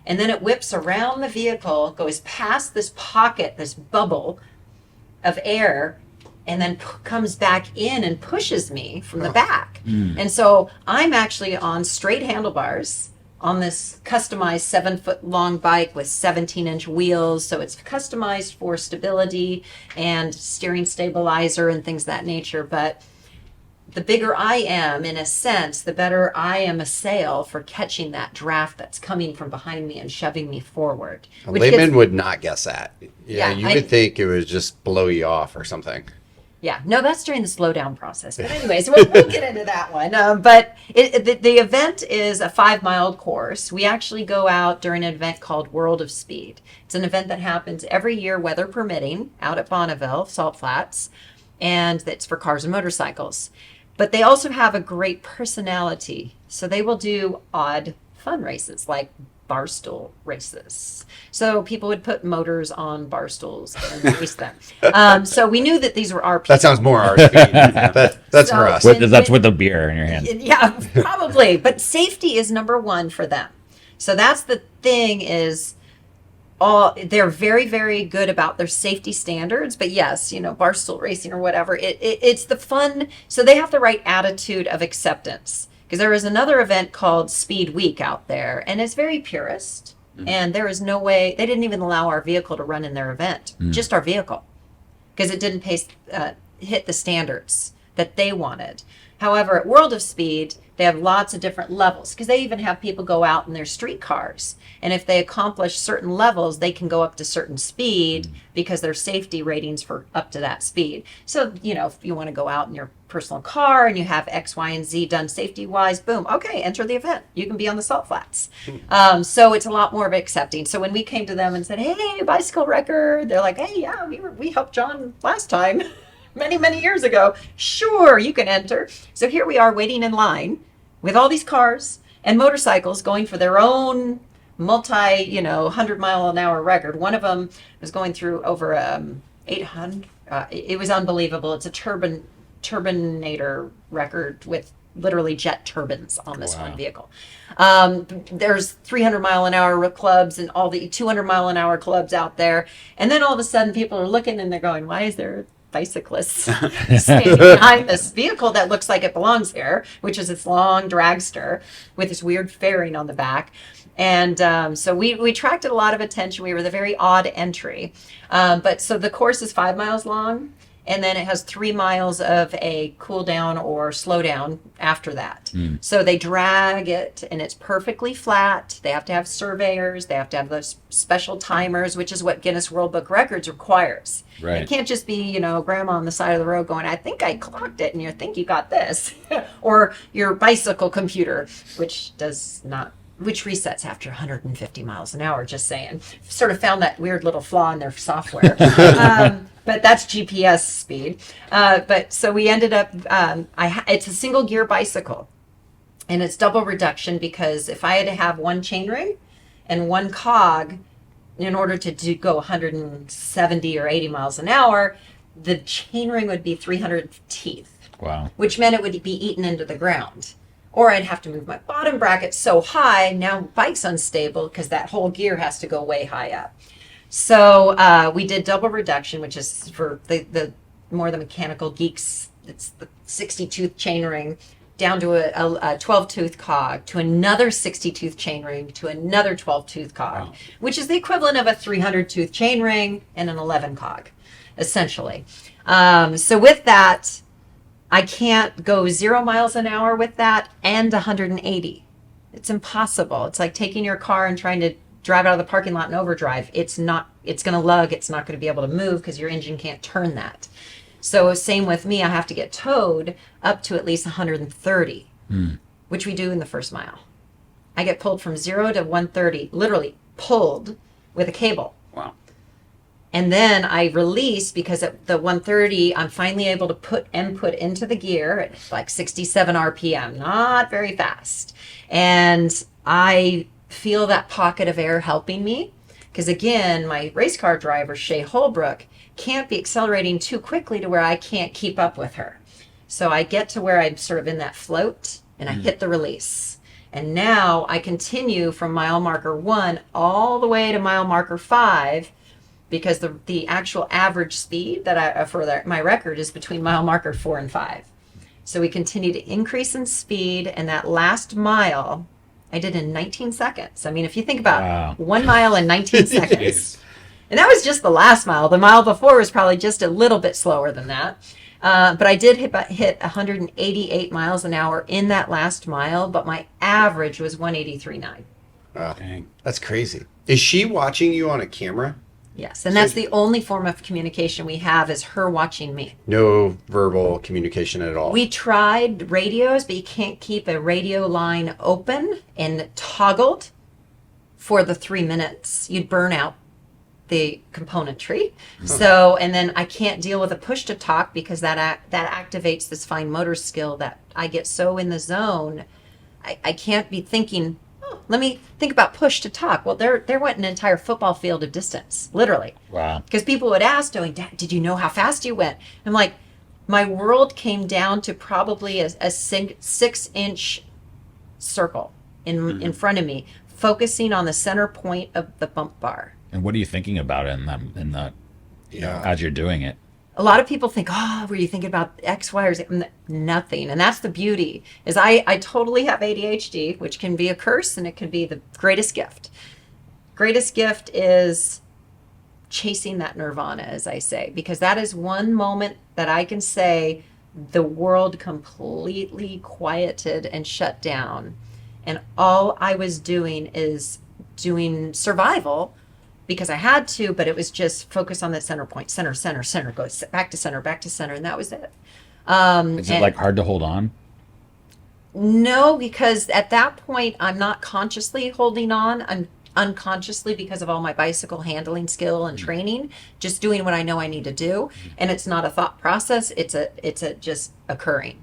And then it whips around the vehicle, goes past this pocket, this bubble of air, and then comes back in and pushes me from the back. And so I'm actually on straight handlebars on this customized 7-foot long bike with 17-inch wheels. So it's customized for stability and steering stabilizer and things of that nature. But the bigger I am, in a sense, the better I am a sail for catching that draft that's coming from behind me and shoving me forward. A layman would not guess that. Yeah, you would think it would just blow you off or something. Yeah, no, that's during the slowdown process. But anyways, we'll get into that one. But the event is a 5-mile course. We actually go out during an event called World of Speed. It's an event that happens every year, weather permitting, out at Bonneville, Salt Flats, and it's for cars and motorcycles. But they also have a great personality. So they will do odd fun races like barstool races. So people would put motors on barstools and race them. So we knew that these were our people. That sounds more our speed. That's for us. That's with the beer in your hand. Yeah, probably. But safety is number one for them. So that's the thing is they're very, very good about their safety standards. But yes, barstool racing or whatever, it's the fun. So they have the right attitude of acceptance. Because there is another event called Speed Week out there, and it's very purist. And there is no way, they didn't even allow our vehicle to run in their event, just our vehicle, because it didn't hit the standards that they wanted. However, at World of Speed, they have lots of different levels, because they even have people go out in their street cars. And if they accomplish certain levels, they can go up to certain speed because their safety ratings for up to that speed. So, if you want to go out in your personal car and you have X, Y, and Z done safety-wise, boom, okay, enter the event. You can be on the Salt Flats. So it's a lot more of accepting. So when we came to them and said, hey, bicycle record, they're like, hey, yeah, we helped John last time many, many years ago. Sure, you can enter. So here we are waiting in line with all these cars and motorcycles going for their own 100-mile-an-hour record. One of them was going through over 800. It was unbelievable. It's a turbinator record with literally jet turbines on this one vehicle. There's 300-mile-an-hour clubs and all the 200-mile-an-hour clubs out there. And then all of a sudden people are looking and they're going, why is there bicyclists standing behind this vehicle that looks like it belongs here, which is this long dragster with this weird fairing on the back. And so we attracted a lot of attention. We were the very odd entry. But so the course is 5 miles long, and then it has 3 miles of a cool down or slow down after that. So they drag it, and it's perfectly flat. They have to have surveyors. They have to have those special timers, which is what Guinness World Book Records requires. Right. It can't just be, grandma on the side of the road going, I think I clocked it, and you think you got this. Or your bicycle computer, which resets after 150 miles an hour, just saying. Sort of found that weird little flaw in their software. But that's GPS speed. But so we ended up, it's a single gear bicycle. And it's double reduction because if I had to have one chainring and one cog in order to go 170 or 80 miles an hour, the chainring would be 300 teeth. Wow. Which meant it would be eaten into the ground. Or I'd have to move my bottom bracket so high, now bike's unstable because that whole gear has to go way high up. So we did double reduction, which is for the more the mechanical geeks. It's the 60-tooth chainring down to a 12-tooth cog, to another 60-tooth chainring, to another 12-tooth cog, which is the equivalent of a 300-tooth chainring and an 11 cog, essentially. So with that, I can't go 0 miles an hour with that and 180. It's impossible. It's like taking your car and trying to drive out of the parking lot in overdrive. It's going to lug. It's not going to be able to move because your engine can't turn that. So same with me. I have to get towed up to at least 130, which we do in the first mile. I get pulled from 0 to 130, literally pulled with a cable. Wow. And then I release because at the 130, I'm finally able to put input into the gear at like 67 RPM, not very fast. And I feel that pocket of air helping me because, again, my race car driver, Shay Holbrook, can't be accelerating too quickly to where I can't keep up with her. So I get to where I'm sort of in that float and I hit the release. And now I continue from mile marker 1 all the way to mile marker 5 because the actual average speed that my record is between mile marker 4 and 5. So we continue to increase in speed, and that last mile I did in 19 seconds. I mean, if you think about Wow. 1 mile in 19 seconds, and that was just the last mile. The mile before was probably just a little bit slower than that. But I did hit 188 miles an hour in that last mile, but my average was 183.9. Dang. That's crazy. Is she watching you on a camera? Yes, and that's the only form of communication we have is her watching me. No verbal communication at all. We tried radios, but you can't keep a radio line open and toggled for the 3 minutes. You'd burn out the componentry. So, and then I can't deal with a push to talk because that activates this fine motor skill that I get so in the zone. I can't be thinking, oh, let me think about push to talk. Well, there went an entire football field of distance, literally. Wow. Because people would ask, Dad, did you know how fast you went? I'm like, my world came down to probably a 6-inch circle in front of me, focusing on the center point of the bump bar. And what are you thinking about in that Yeah. as you're doing it? A lot of people think, oh, were you thinking about X, Y, or Z? Nothing. And that's the beauty, is I totally have ADHD, which can be a curse and it can be the greatest gift. Greatest gift is chasing that nirvana, as I say, because that is one moment that I can say the world completely quieted and shut down. And all I was doing is doing survival because I had to, but it was just focus on that center point, center, go back to center, and that was it. Is it like hard to hold on? No, because at that point, I'm not consciously holding on. I'm unconsciously, because of all my bicycle handling skill and training, just doing what I know I need to do. And it's not a thought process. It's a just occurring.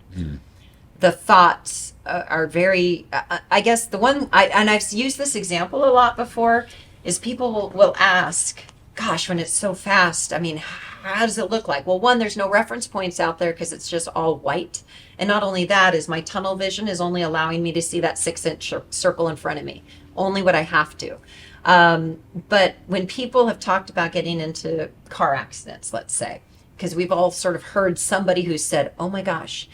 The thoughts are very, I guess the one, and I've used this example a lot before, is people will ask, gosh, when it's so fast, I mean, how does it look like? Well, one, there's no reference points out there because it's just all white. And not only that, is my tunnel vision is only allowing me to see that 6-inch circle in front of me, only what I have to. But when people have talked about getting into car accidents, let's say, because we've all sort of heard somebody who said, oh my gosh,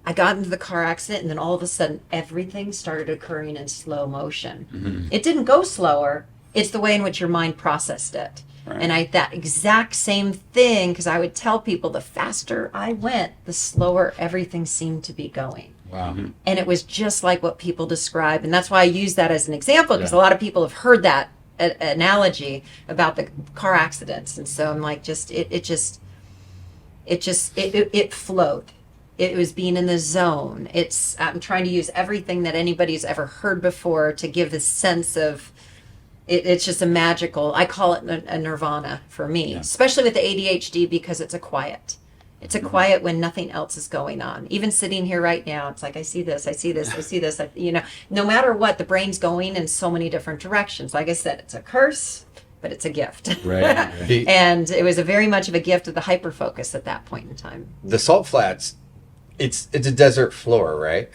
I got into the car accident and then all of a sudden everything started occurring in slow motion. It didn't go slower. It's the way in which your mind processed it. Right. And that exact same thing, because I would tell people the faster I went, the slower everything seemed to be going. Wow. And it was just like what people describe. And that's why I use that as an example, because a lot of people have heard that analogy about the car accidents. And so I'm like, it flowed. It was being in the zone. I'm trying to use everything that anybody's ever heard before to give this sense of, it's just a magical, I call it a nirvana for me, especially with the ADHD, because it's a quiet. It's a quiet when nothing else is going on. Even sitting here right now, it's like, I see this. No matter what, the brain's going in so many different directions. Like I said, it's a curse, but it's a gift. Right. And it was very much of a gift of the hyperfocus at that point in time. The Salt Flats, it's a desert floor, right?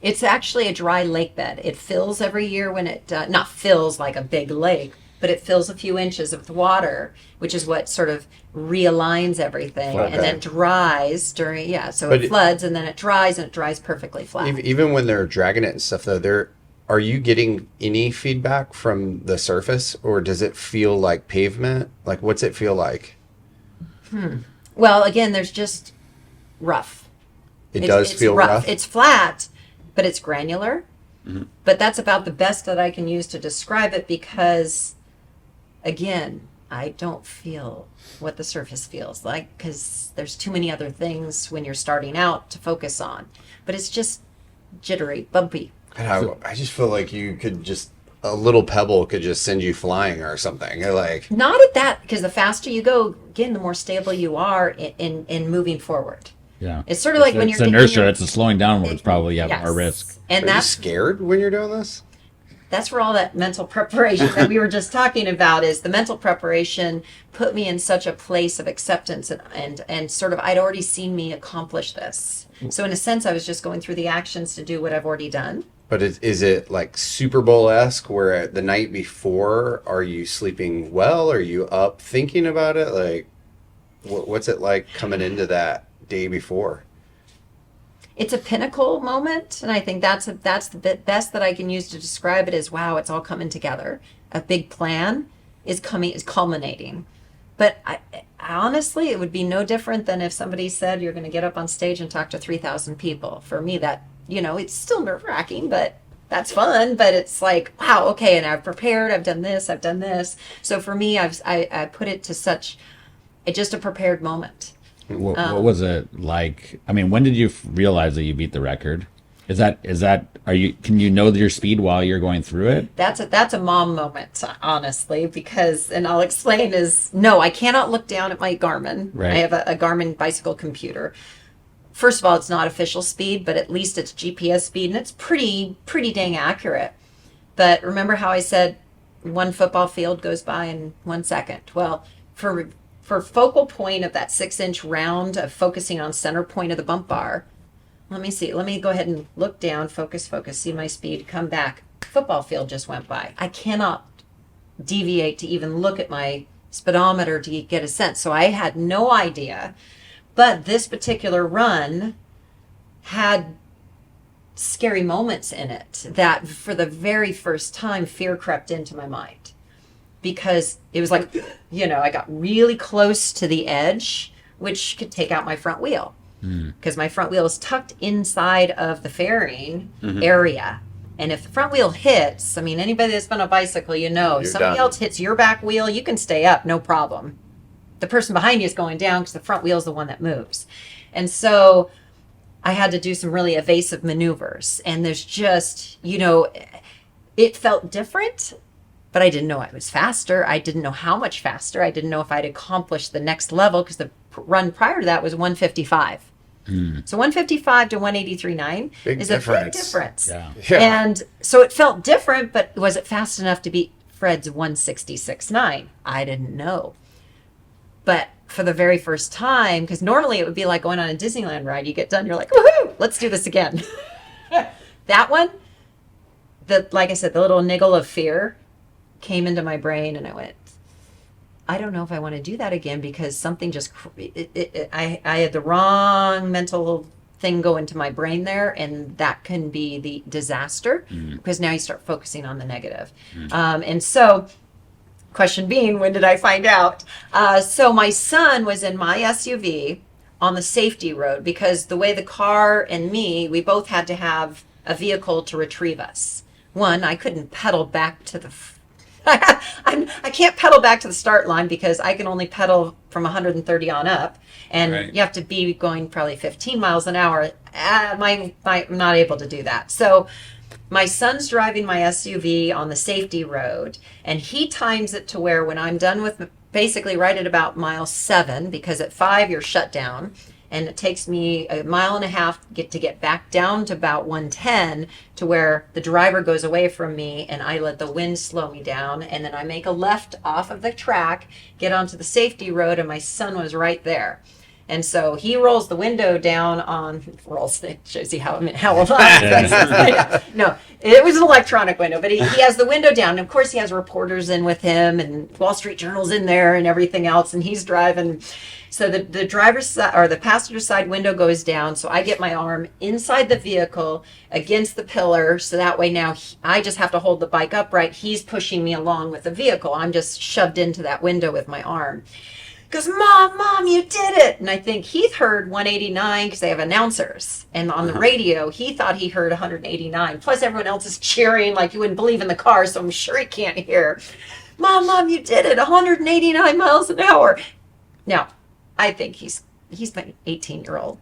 It's actually a dry lake bed. It fills every year when it, not fills like a big lake, but it fills a few inches of water, which is what sort of realigns everything, and then dries during, so it floods and then it dries, and it dries perfectly flat. Even when they're dragging it and stuff, though, are you getting any feedback from the surface, or does it feel like pavement? Like, what's it feel like? Well, again, there's just rough. It does feel rough? It's flat, but it's granular. But that's about the best that I can use to describe it, because, again, I don't feel what the surface feels like, because there's too many other things when you're starting out to focus on. But it's just jittery, bumpy. I just feel like a little pebble could just send you flying or something. Like, not at that, because the faster you go, again, the more stable you are in moving forward. Yeah. It's sort of like when you're... It's inertia. It's a slowing down where it's probably more risk. And are you scared when you're doing this? That's where all that mental preparation that we were just talking about is. The mental preparation put me in such a place of acceptance and sort of, I'd already seen me accomplish this. So in a sense, I was just going through the actions to do what I've already done. But is it like Super Bowl-esque, where the night before, are you sleeping well? Are you up thinking about it? Like, what's it like coming into that day before? it's a pinnacle moment, and I think that's the best that I can use to describe it is, wow, it's all coming together. A big plan is culminating. But I honestly, it would be no different than if somebody said you're going to get up on stage and talk to 3,000 people. For me, that, it's still nerve-wracking, but that's fun. But it's like, wow, okay, and I've prepared, I've done this. So for me, I put it to such just a prepared moment. What was it like? I mean, when did you realize that you beat the record? Can you know your speed while you're going through it? That's a mom moment, honestly, because, and I'll explain is, no, I cannot look down at my Garmin. Right. I have a Garmin bicycle computer. First of all, it's not official speed, but at least it's GPS speed, and it's pretty dang accurate. But remember how I said one football field goes by in 1 second? Well, for focal point of that 6-inch round of focusing on center point of the bump bar, let me see. Let me go ahead and look down, focus, see my speed, come back. Football field just went by. I cannot deviate to even look at my speedometer to get a sense. So I had no idea. But this particular run had scary moments in it that for the very first time, fear crept into my mind. Because it was like, I got really close to the edge, which could take out my front wheel. Because my front wheel is tucked inside of the fairing area. And if the front wheel hits, I mean, anybody that's been on a bicycle, somebody else hits your back wheel, you can stay up, no problem. The person behind you is going down because the front wheel is the one that moves. And so I had to do some really evasive maneuvers. And there's just, it felt different, but I didn't know I was faster. I didn't know how much faster. I didn't know if I'd accomplished the next level because the run prior to that was 155. So 155 to 183.9 is a big difference. Yeah. And so it felt different, but was it fast enough to beat Fred's 166.9? I didn't know. But for the very first time, because normally it would be like going on a Disneyland ride. You get done, you're like, woohoo, let's do this again. That one, like I said, the little niggle of fear came into my brain, and I went, I don't know if I want to do that again because something just, I had the wrong mental thing go into my brain there, and that can be the disaster because now you start focusing on the negative. And so, question being, when did I find out? So my son was in my SUV on the safety road because the way the car and me, we both had to have a vehicle to retrieve us. One, I couldn't pedal back to the I can't pedal back to the start line because I can only pedal from 130 on up, and you have to be going probably 15 miles an hour. I'm not able to do that. So my son's driving my SUV on the safety road, and he times it to where when I'm done with basically right at about mile 7, because at 5 you're shut down, and it takes me a mile and a half to get back down to about 110 to where the driver goes away from me and I let the wind slow me down. And then I make a left off of the track, get onto the safety road, and my son was right there. And so he rolls the window down it shows you how alive. No, it was an electronic window, but he has the window down. And of course, he has reporters in with him and Wall Street Journal's in there and everything else. And he's driving. So the driver's side or the passenger side window goes down. So I get my arm inside the vehicle against the pillar. So that way now I just have to hold the bike upright. He's pushing me along with the vehicle. I'm just shoved into that window with my arm. Goes, Mom, you did it. And I think Heath heard 189 because they have announcers. And on the radio, he thought he heard 189. Plus everyone else is cheering like you wouldn't believe in the car. So I'm sure he can't hear. Mom, you did it. 189 miles an hour. Now, I think he's been 18-year-old.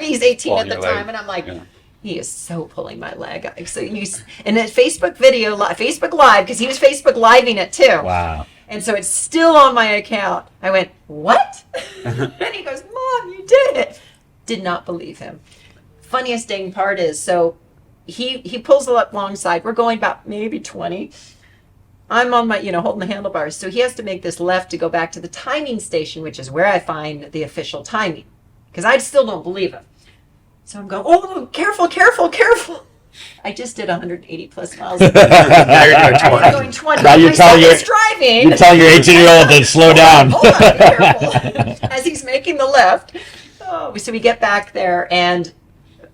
He's 18 at the time. And I'm like, he is so pulling my leg. So and that Facebook Live, because he was Facebook Living it too. Wow. And so it's still on my account. I went, what? And he goes, Mom, you did it. Did not believe him. Funniest dang part is, so he pulls up alongside. We're going about maybe 20. I'm on my, holding the handlebars. So he has to make this left to go back to the timing station, which is where I find the official timing. Because I still don't believe him. So I'm going, oh, careful. I just did 180 plus miles. Now you're doing 20. Going 20. Now you're telling your 18-year-old to slow down. Hold on, be careful. As he's making the left, Oh, so we get back there, and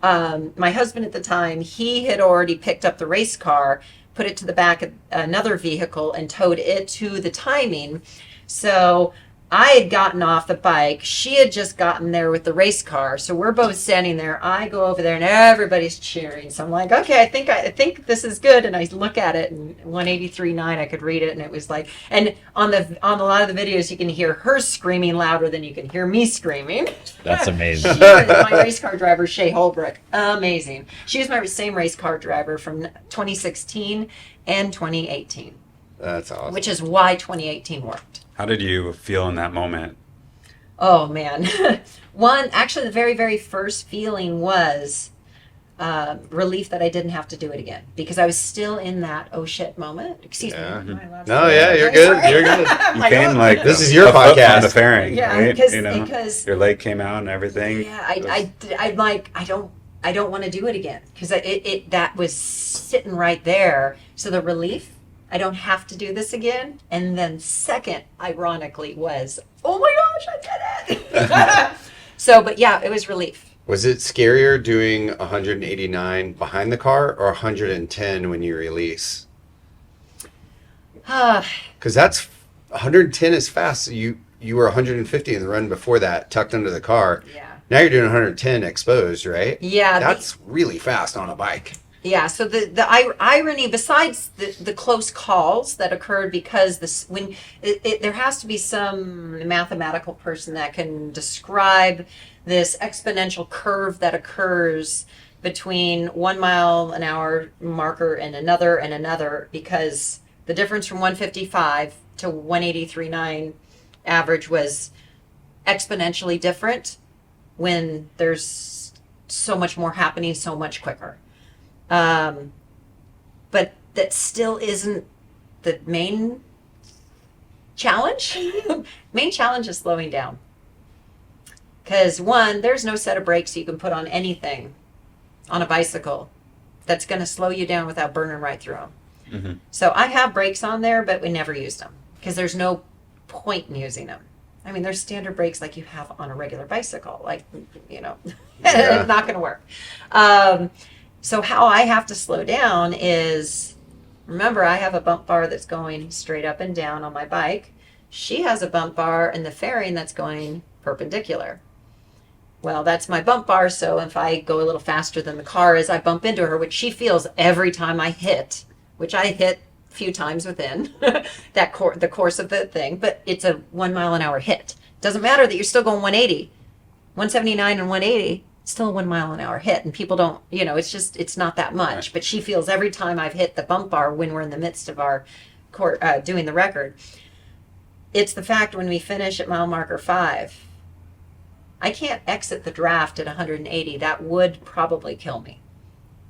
my husband at the time, he had already picked up the race car, put it to the back of another vehicle, and towed it to the timing. So I had gotten off the bike. She had just gotten there with the race car. So we're both standing there. I go over there and everybody's cheering. So I'm like, okay, I think this is good. And I look at it, and 183.9, I could read it, and it was like, and on a lot of the videos you can hear her screaming louder than you can hear me screaming. That's amazing. My race car driver, Shay Holbrook, amazing. She was my same race car driver from 2016 and 2018. That's awesome. Which is why 2018 worked. How did you feel in that moment? Oh, man. Actually, the very, very first feeling was relief that I didn't have to do it again, because I was still in that oh shit moment. Excuse me. No, yeah, you're good. Sorry. You're good. You came like This is your a foot podcast. from the fairing, Yeah, right? because your leg came out and everything. Yeah, I'm like, I don't want to do it again, because that was sitting right there. So the relief, I don't have to do this again. And then second, ironically, was, oh my gosh, I did it. So, but yeah, it was relief. Was it scarier doing 189 behind the car or 110 when you release? Because that's 110 is fast. So you were 150 in the run before that, tucked under the car. Yeah. Now you're doing 110 exposed, right? Yeah. That's really fast on a bike. Yeah, so the irony, besides the close calls that occurred, because there has to be some mathematical person that can describe this exponential curve that occurs between 1 mile an hour marker and another, because the difference from 155 to 183.9 average was exponentially different when there's so much more happening so much quicker. But that still isn't the main challenge. Main challenge is slowing down. Because one, there's no set of brakes you can put on anything on a bicycle that's going to slow you down without burning right through them. Mm-hmm. So I have brakes on there, but we never used them because there's no point in using them. I mean, there's standard brakes like you have on a regular bicycle, like, it's not going to work. So how I have to slow down is, remember, I have a bump bar that's going straight up and down on my bike. She has a bump bar in the fairing that's going perpendicular. Well, that's my bump bar, so if I go a little faster than the car as I bump into her, which she feels every time I hit, which I hit a few times within the course of the thing, but it's a 1 mile an hour hit. Doesn't matter that you're still going 180, 179 and 180. Still a 1 mile an hour hit, and people don't, it's not that much, right. But she feels every time I've hit the bump bar when we're in the midst of our doing the record. It's the fact when we finish at mile marker 5, I can't exit the draft at 180. That would probably kill me,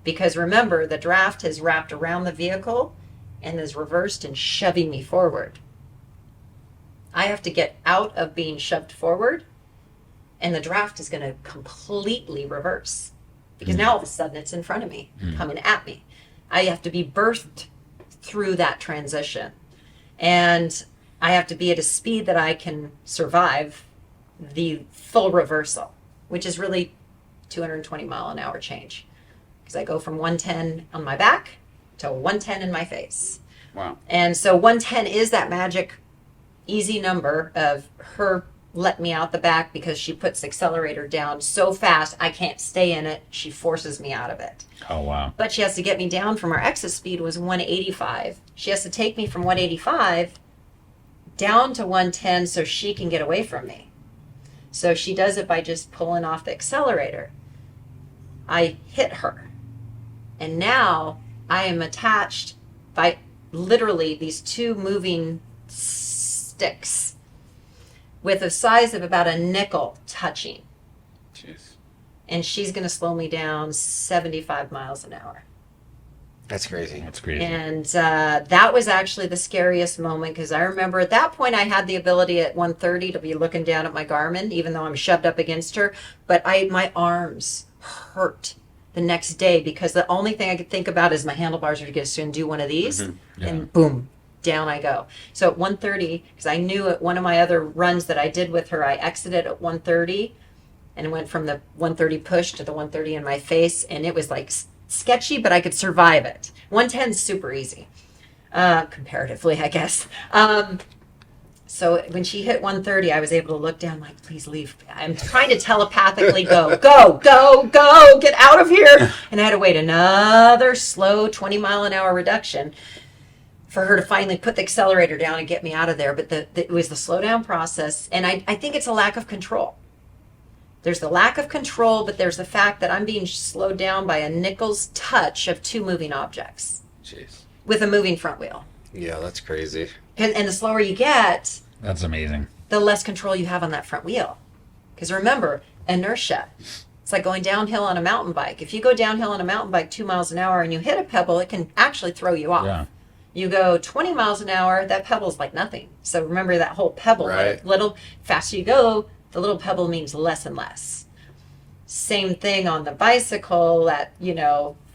because remember, the draft has wrapped around the vehicle and is reversed and shoving me forward. I have to get out of being shoved forward, and the draft is going to completely reverse, because now all of a sudden it's in front of me, coming at me. I have to be birthed through that transition. And I have to be at a speed that I can survive the full reversal, which is really 220 mile an hour change. Because I go from 110 on my back to 110 in my face. Wow. And so 110 is that magic, easy number of her let me out the back, because she puts the accelerator down so fast I can't stay in it. She forces me out of it. Oh, wow. But she has to get me down from our exit speed was 185. She has to take me from 185 down to 110 so she can get away from me. So she does it by just pulling off the accelerator. I hit her. And now I am attached by literally these two moving sticks with a size of about a nickel touching. Jeez. And she's going to slow me down 75 miles an hour. That's crazy. That's crazy. And that was actually the scariest moment, because I remember at that point I had the ability at 130 to be looking down at my Garmin, even though I'm shoved up against her. But my arms hurt the next day, because the only thing I could think about is my handlebars are going to do one of these, and boom, down I go. So at 130, because I knew at one of my other runs that I did with her, I exited at 130. and went from the 130 push to the 130 in my face, and it was like sketchy, but I could survive it. 110 is super easy, comparatively, I guess. So when she hit 130, I was able to look down like, please leave. I'm trying to telepathically go, get out of here. And I had to wait another slow 20-mile-an-hour reduction for her to finally put the accelerator down and get me out of there. But it was the slow down process. And I think it's a lack of control. There's the lack of control, but there's the fact that I'm being slowed down by a nickel's touch of two moving objects. Jeez. With a moving front wheel. Yeah, that's crazy. And the slower you get, That's amazing. the less control you have on that front wheel. Because remember, inertia. It's like going downhill on a mountain bike. If you go downhill on a mountain bike 2 miles an hour and you hit a pebble, it can actually throw you off. Yeah. You go 20 miles an hour, that pebble's like nothing. So remember that whole pebble. Right. Little faster you go, the little pebble means less and less. Same thing on the bicycle that,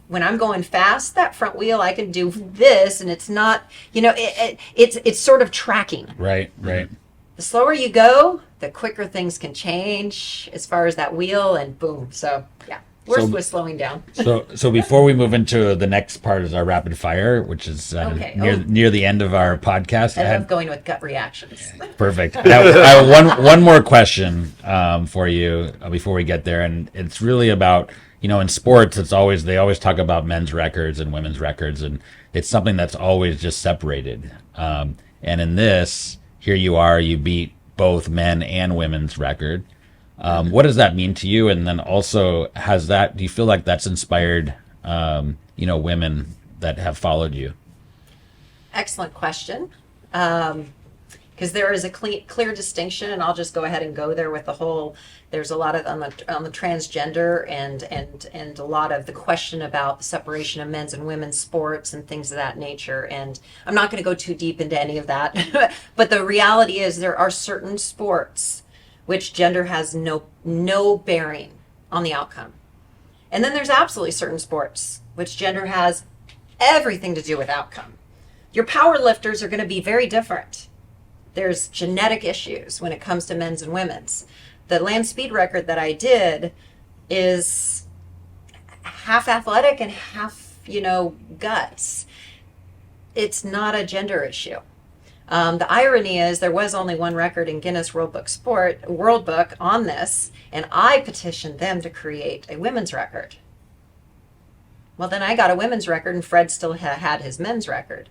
when I'm going fast, that front wheel, I can do this, and it's not, it's sort of tracking. Right. The slower you go, the quicker things can change as far as that wheel, and boom. So, yeah, we're slowing down. So before we move into the next part is our rapid fire, which is near the end of our podcast. I love going with gut reactions. Perfect. I have one more question for you before we get there, and it's really about, in sports, they always talk about men's records and women's records, and it's something that's always just separated. And in this, here you beat both men and women's record. What does that mean to you? And then also, do you feel like that's inspired, women that have followed you? Excellent question. Because there is a clear distinction, and I'll just go ahead and go there with the whole. There's a lot of on the transgender and a lot of the question about the separation of men's and women's sports and things of that nature. And I'm not going to go too deep into any of that, but the reality is there are certain sports which gender has no bearing on the outcome, and then there's absolutely certain sports which gender has everything to do with outcome. Your power lifters are going to be very different. There's genetic issues when it comes to men's and women's. The land speed record that I did is half athletic and half, guts. It's not a gender issue. The irony is there was only one record in Guinness World Book on this, and I petitioned them to create a women's record. Well, then I got a women's record, and Fred still had his men's record.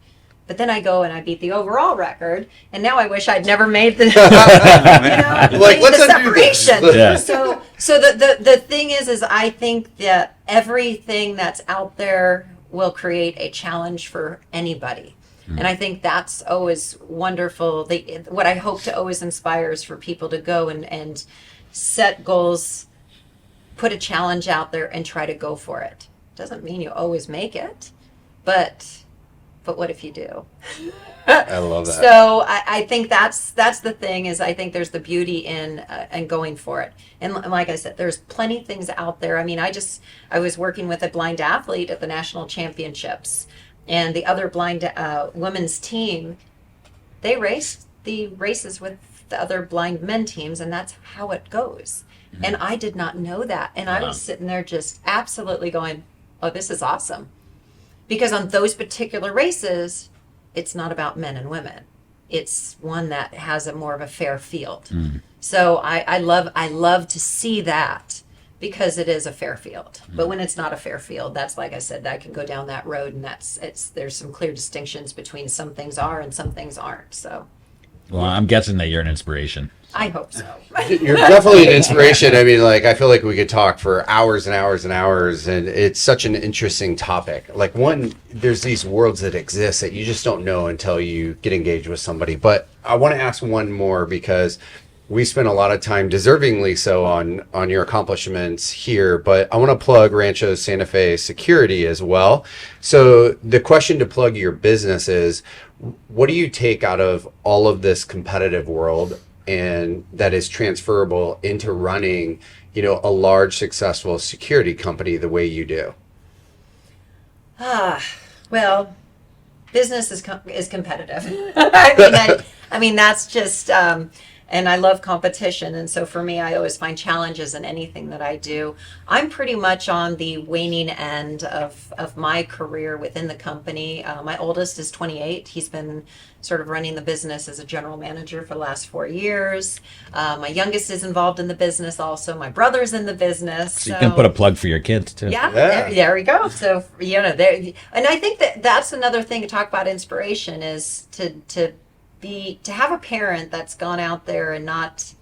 But then I go and I beat the overall record, and now I wish I'd never made the, the separation. Yeah. So the thing is I think that everything that's out there will create a challenge for anybody. Mm. And I think that's always wonderful. What I hope to always inspire is for people to go and set goals, put a challenge out there, and try to go for it. Doesn't mean you always make it, but what if you do? I love that. So I think that's the thing is I think there's the beauty in going for it. And like I said, there's plenty of things out there. I mean, I was working with a blind athlete at the national championships, and the other blind women's team, they raced the races with the other blind men teams, and that's how it goes. Mm-hmm. And I did not know that. And I was sitting there just absolutely going, oh, this is awesome. Because on those particular races, it's not about men and women. It's one that has more of a fair field. Mm. So I love to see that because it is a fair field. Mm. But when it's not a fair field, that's like I said, that can go down that road, and there's some clear distinctions between some things are and some things aren't. So. Well, I'm guessing that you're an inspiration. I hope so. You're definitely an inspiration. I mean, I feel like we could talk for hours and hours and hours, and it's such an interesting topic. There's these worlds that exist that you just don't know until you get engaged with somebody. But I want to ask one more because we spent a lot of time, deservingly so, on your accomplishments here, but I want to plug Rancho SanteFe Security as well. So the question to plug your business is, what do you take out of all of this competitive world and that is transferable into running, a large, successful security company the way you do? Well, business is competitive. I mean, that's just, and I love competition. And so for me, I always find challenges in anything that I do. I'm pretty much on the waning end of my career within the company. My oldest is 28. He's been sort of running the business as a general manager for the last 4 years. My youngest is involved in the business also. My brother's in the business. So you can put a plug for your kids too. Yeah, there we go. So, there, and I think that's another thing to talk about inspiration is to have a parent that's gone out there and not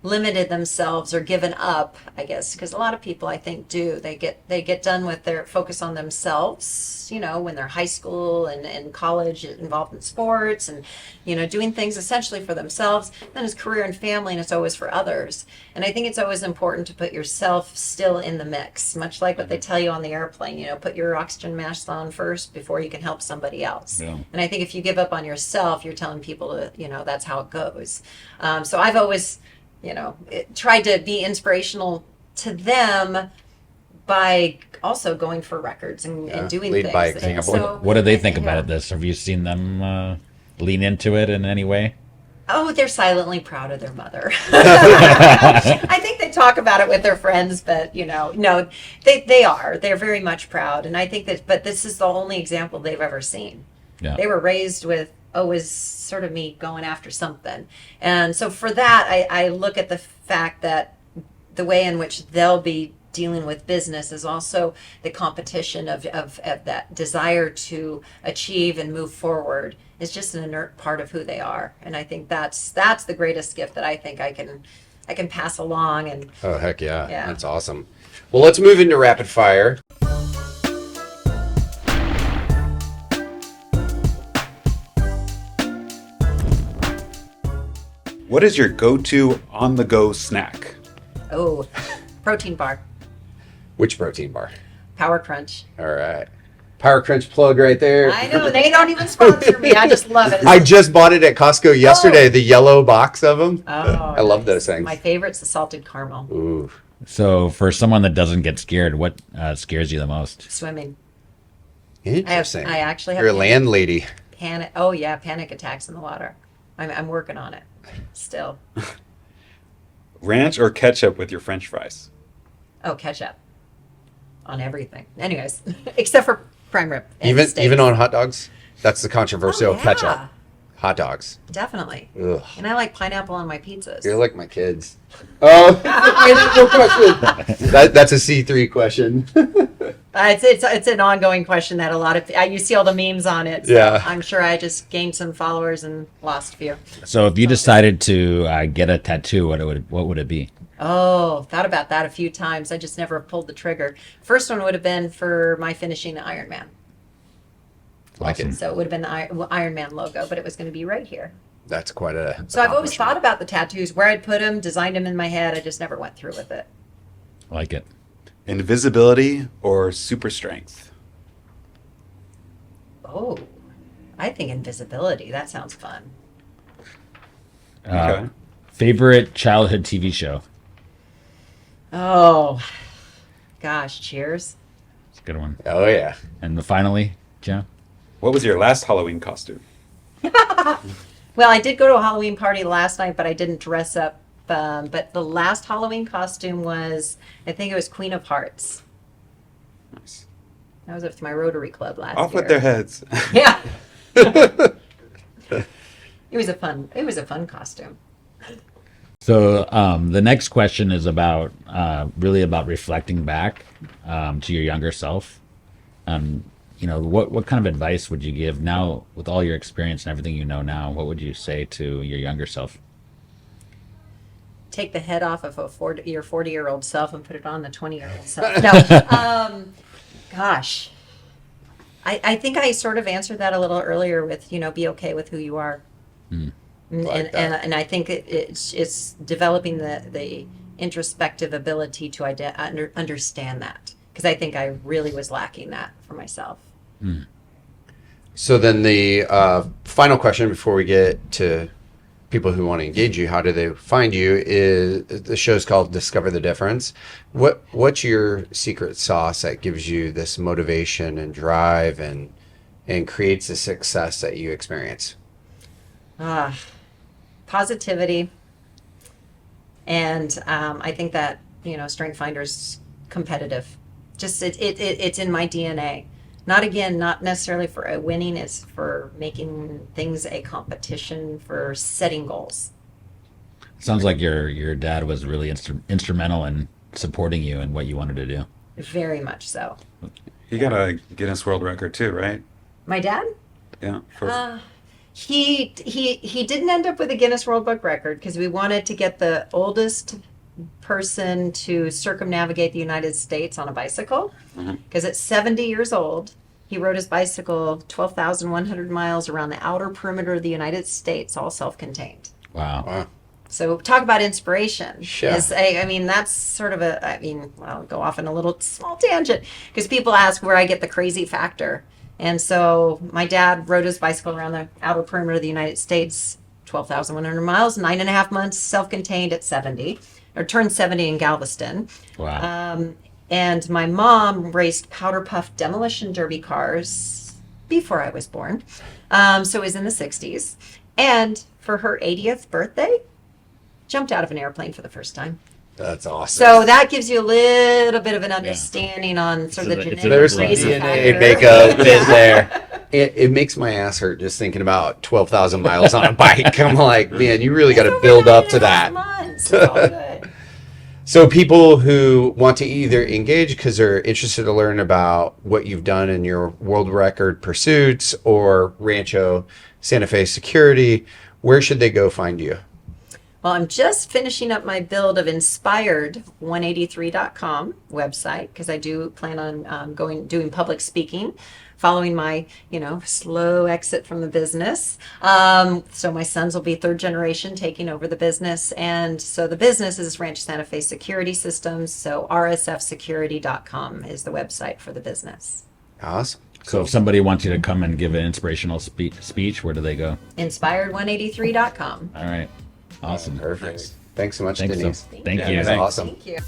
limited themselves or given up, I guess, because a lot of people I think do. They get done with their focus on themselves, when they're high school and college, involved in sports and, doing things essentially for themselves. Then it's career and family, and it's always for others. And I think it's always important to put yourself still in the mix, much like what they tell you on the airplane, put your oxygen mask on first before you can help somebody else. Yeah. And I think if you give up on yourself, you're telling people to, that's how it goes. So I've always tried to be inspirational to them by also going for records and doing lead things. by And example. so- What do they think yeah. about this? Have you seen them lean into it in any way? Oh, they're silently proud of their mother. I think they talk about it with their friends, but no, they are. They're very much proud, and I think but this is the only example they've ever seen. Yeah. They were raised with always sort of me going after something, and so for that, I look at the fact that the way in which they'll be dealing with business is also the competition of that desire to achieve and move forward is just an inert part of who they are. And I think that's the greatest gift that I think I can pass along. And Oh, heck yeah. Yeah. That's awesome. Well, let's move into rapid fire. What is your go-to on-the-go snack? protein bar, Which protein bar? PowerCrunch. All right. PowerCrunch plug right there. I know they don't even sponsor me. I just love it. I just bought it at Costco yesterday, the yellow box of them. Oh, I love those things. My favorite's the salted caramel. Ooh. So for someone that doesn't get scared, what scares you the most? Swimming. Interesting. I actually have You're a landlady. panic. Oh yeah, panic attacks in the water. I'm working on it still. Ranch or ketchup with your French fries? Oh, ketchup on everything. Anyways, except for prime rib. and Even steaks. on hot dogs? That's the controversial yeah. ketchup. Hot dogs. Definitely. Ugh. And I like pineapple on my pizzas. You're like my kids. Oh, no question. That's a C3 question. It's an ongoing question that a lot of you see all the memes on it. So Yeah. I'm sure I just gained some followers and lost a few. So if you decided to get a tattoo, what would it be? Oh, thought about that a few times. I just never pulled the trigger. First one would have been for my finishing the Ironman. Like it. So it would have been the Ironman logo, but it was going to be right here. That's quite a. So I've always thought about the tattoos, where I'd put them, designed them in my head. I just never went through with it. Like it. Invisibility or super strength? Oh, I think invisibility. That sounds fun. Okay. Favorite childhood TV show? Oh, gosh, Cheers. It's a good one. Oh yeah. And finally, Joe? What was your last Halloween costume? Well, I did go to a Halloween party last night, but I didn't dress up. But the last Halloween costume was, I think it was Queen of Hearts. Nice. That was with my Rotary Club last Off year. with their heads. Yeah. It was a fun costume. So the next question is about really about reflecting back to your younger self. What kind of advice would you give now with all your experience and everything you know now? What would you say to your younger self? Take the head off of your 40-year-old self and put it on the 20-year-old self. No, gosh, I think I sort of answered that a little earlier with be okay with who you are. Like that. And I think it's developing the introspective ability to understand that, because I think I really was lacking that for myself. So then the final question before we get to people who want to engage you, how do they find you? Is the show's called Discover the Difference. What's your secret sauce that gives you this motivation and drive and creates the success that you experience? Positivity, And I think that, Strength Finder's competitive. Just it's in my DNA. Not necessarily for a winning, it's for making things a competition, for setting goals. Sounds like your dad was really instrumental in supporting you and what you wanted to do. Very much so. He got a Guinness World Record too, right? My dad? Yeah. He didn't end up with a Guinness World Book Record because we wanted to get the oldest person to circumnavigate the United States on a bicycle. Because at 70 years old, he rode his bicycle 12,100 miles around the outer perimeter of the United States, all self-contained. Wow. So talk about inspiration. Sure. That's sort of I'll go off on a little small tangent because people ask where I get the crazy factor. And so my dad rode his bicycle around the outer perimeter of the United States, 12,100 miles, 9.5 months, self-contained at 70, or turned 70 in Galveston. Wow. And my mom raced powder puff demolition derby cars before I was born. So it was in the 60s. And for her 80th birthday, jumped out of an airplane for the first time. That's awesome. So that gives you a little bit of an understanding on sort of the genetic There's some crazy DNA factor. makeup in there. It makes my ass hurt just thinking about 12,000 miles on a bike. I'm like, man, you really got to build up to that. Months. It's all good. So people who want to either engage because they're interested to learn about what you've done in your world record pursuits or Rancho SanteFe Security, where should they go find you? Well, I'm just finishing up my build of inspired183.com website because I do plan on doing public speaking following my, slow exit from the business. So my sons will be third generation taking over the business. And so the business is Rancho SanteFe Security Systems. So rsfsecurity.com is the website for the business. Awesome. So if somebody wants you to come and give an inspirational speech, where do they go? Inspired183.com. All right. Awesome. Perfect. Thanks so much, Thanks, Denise. Thank Yeah, you. thanks. Awesome. Thank you.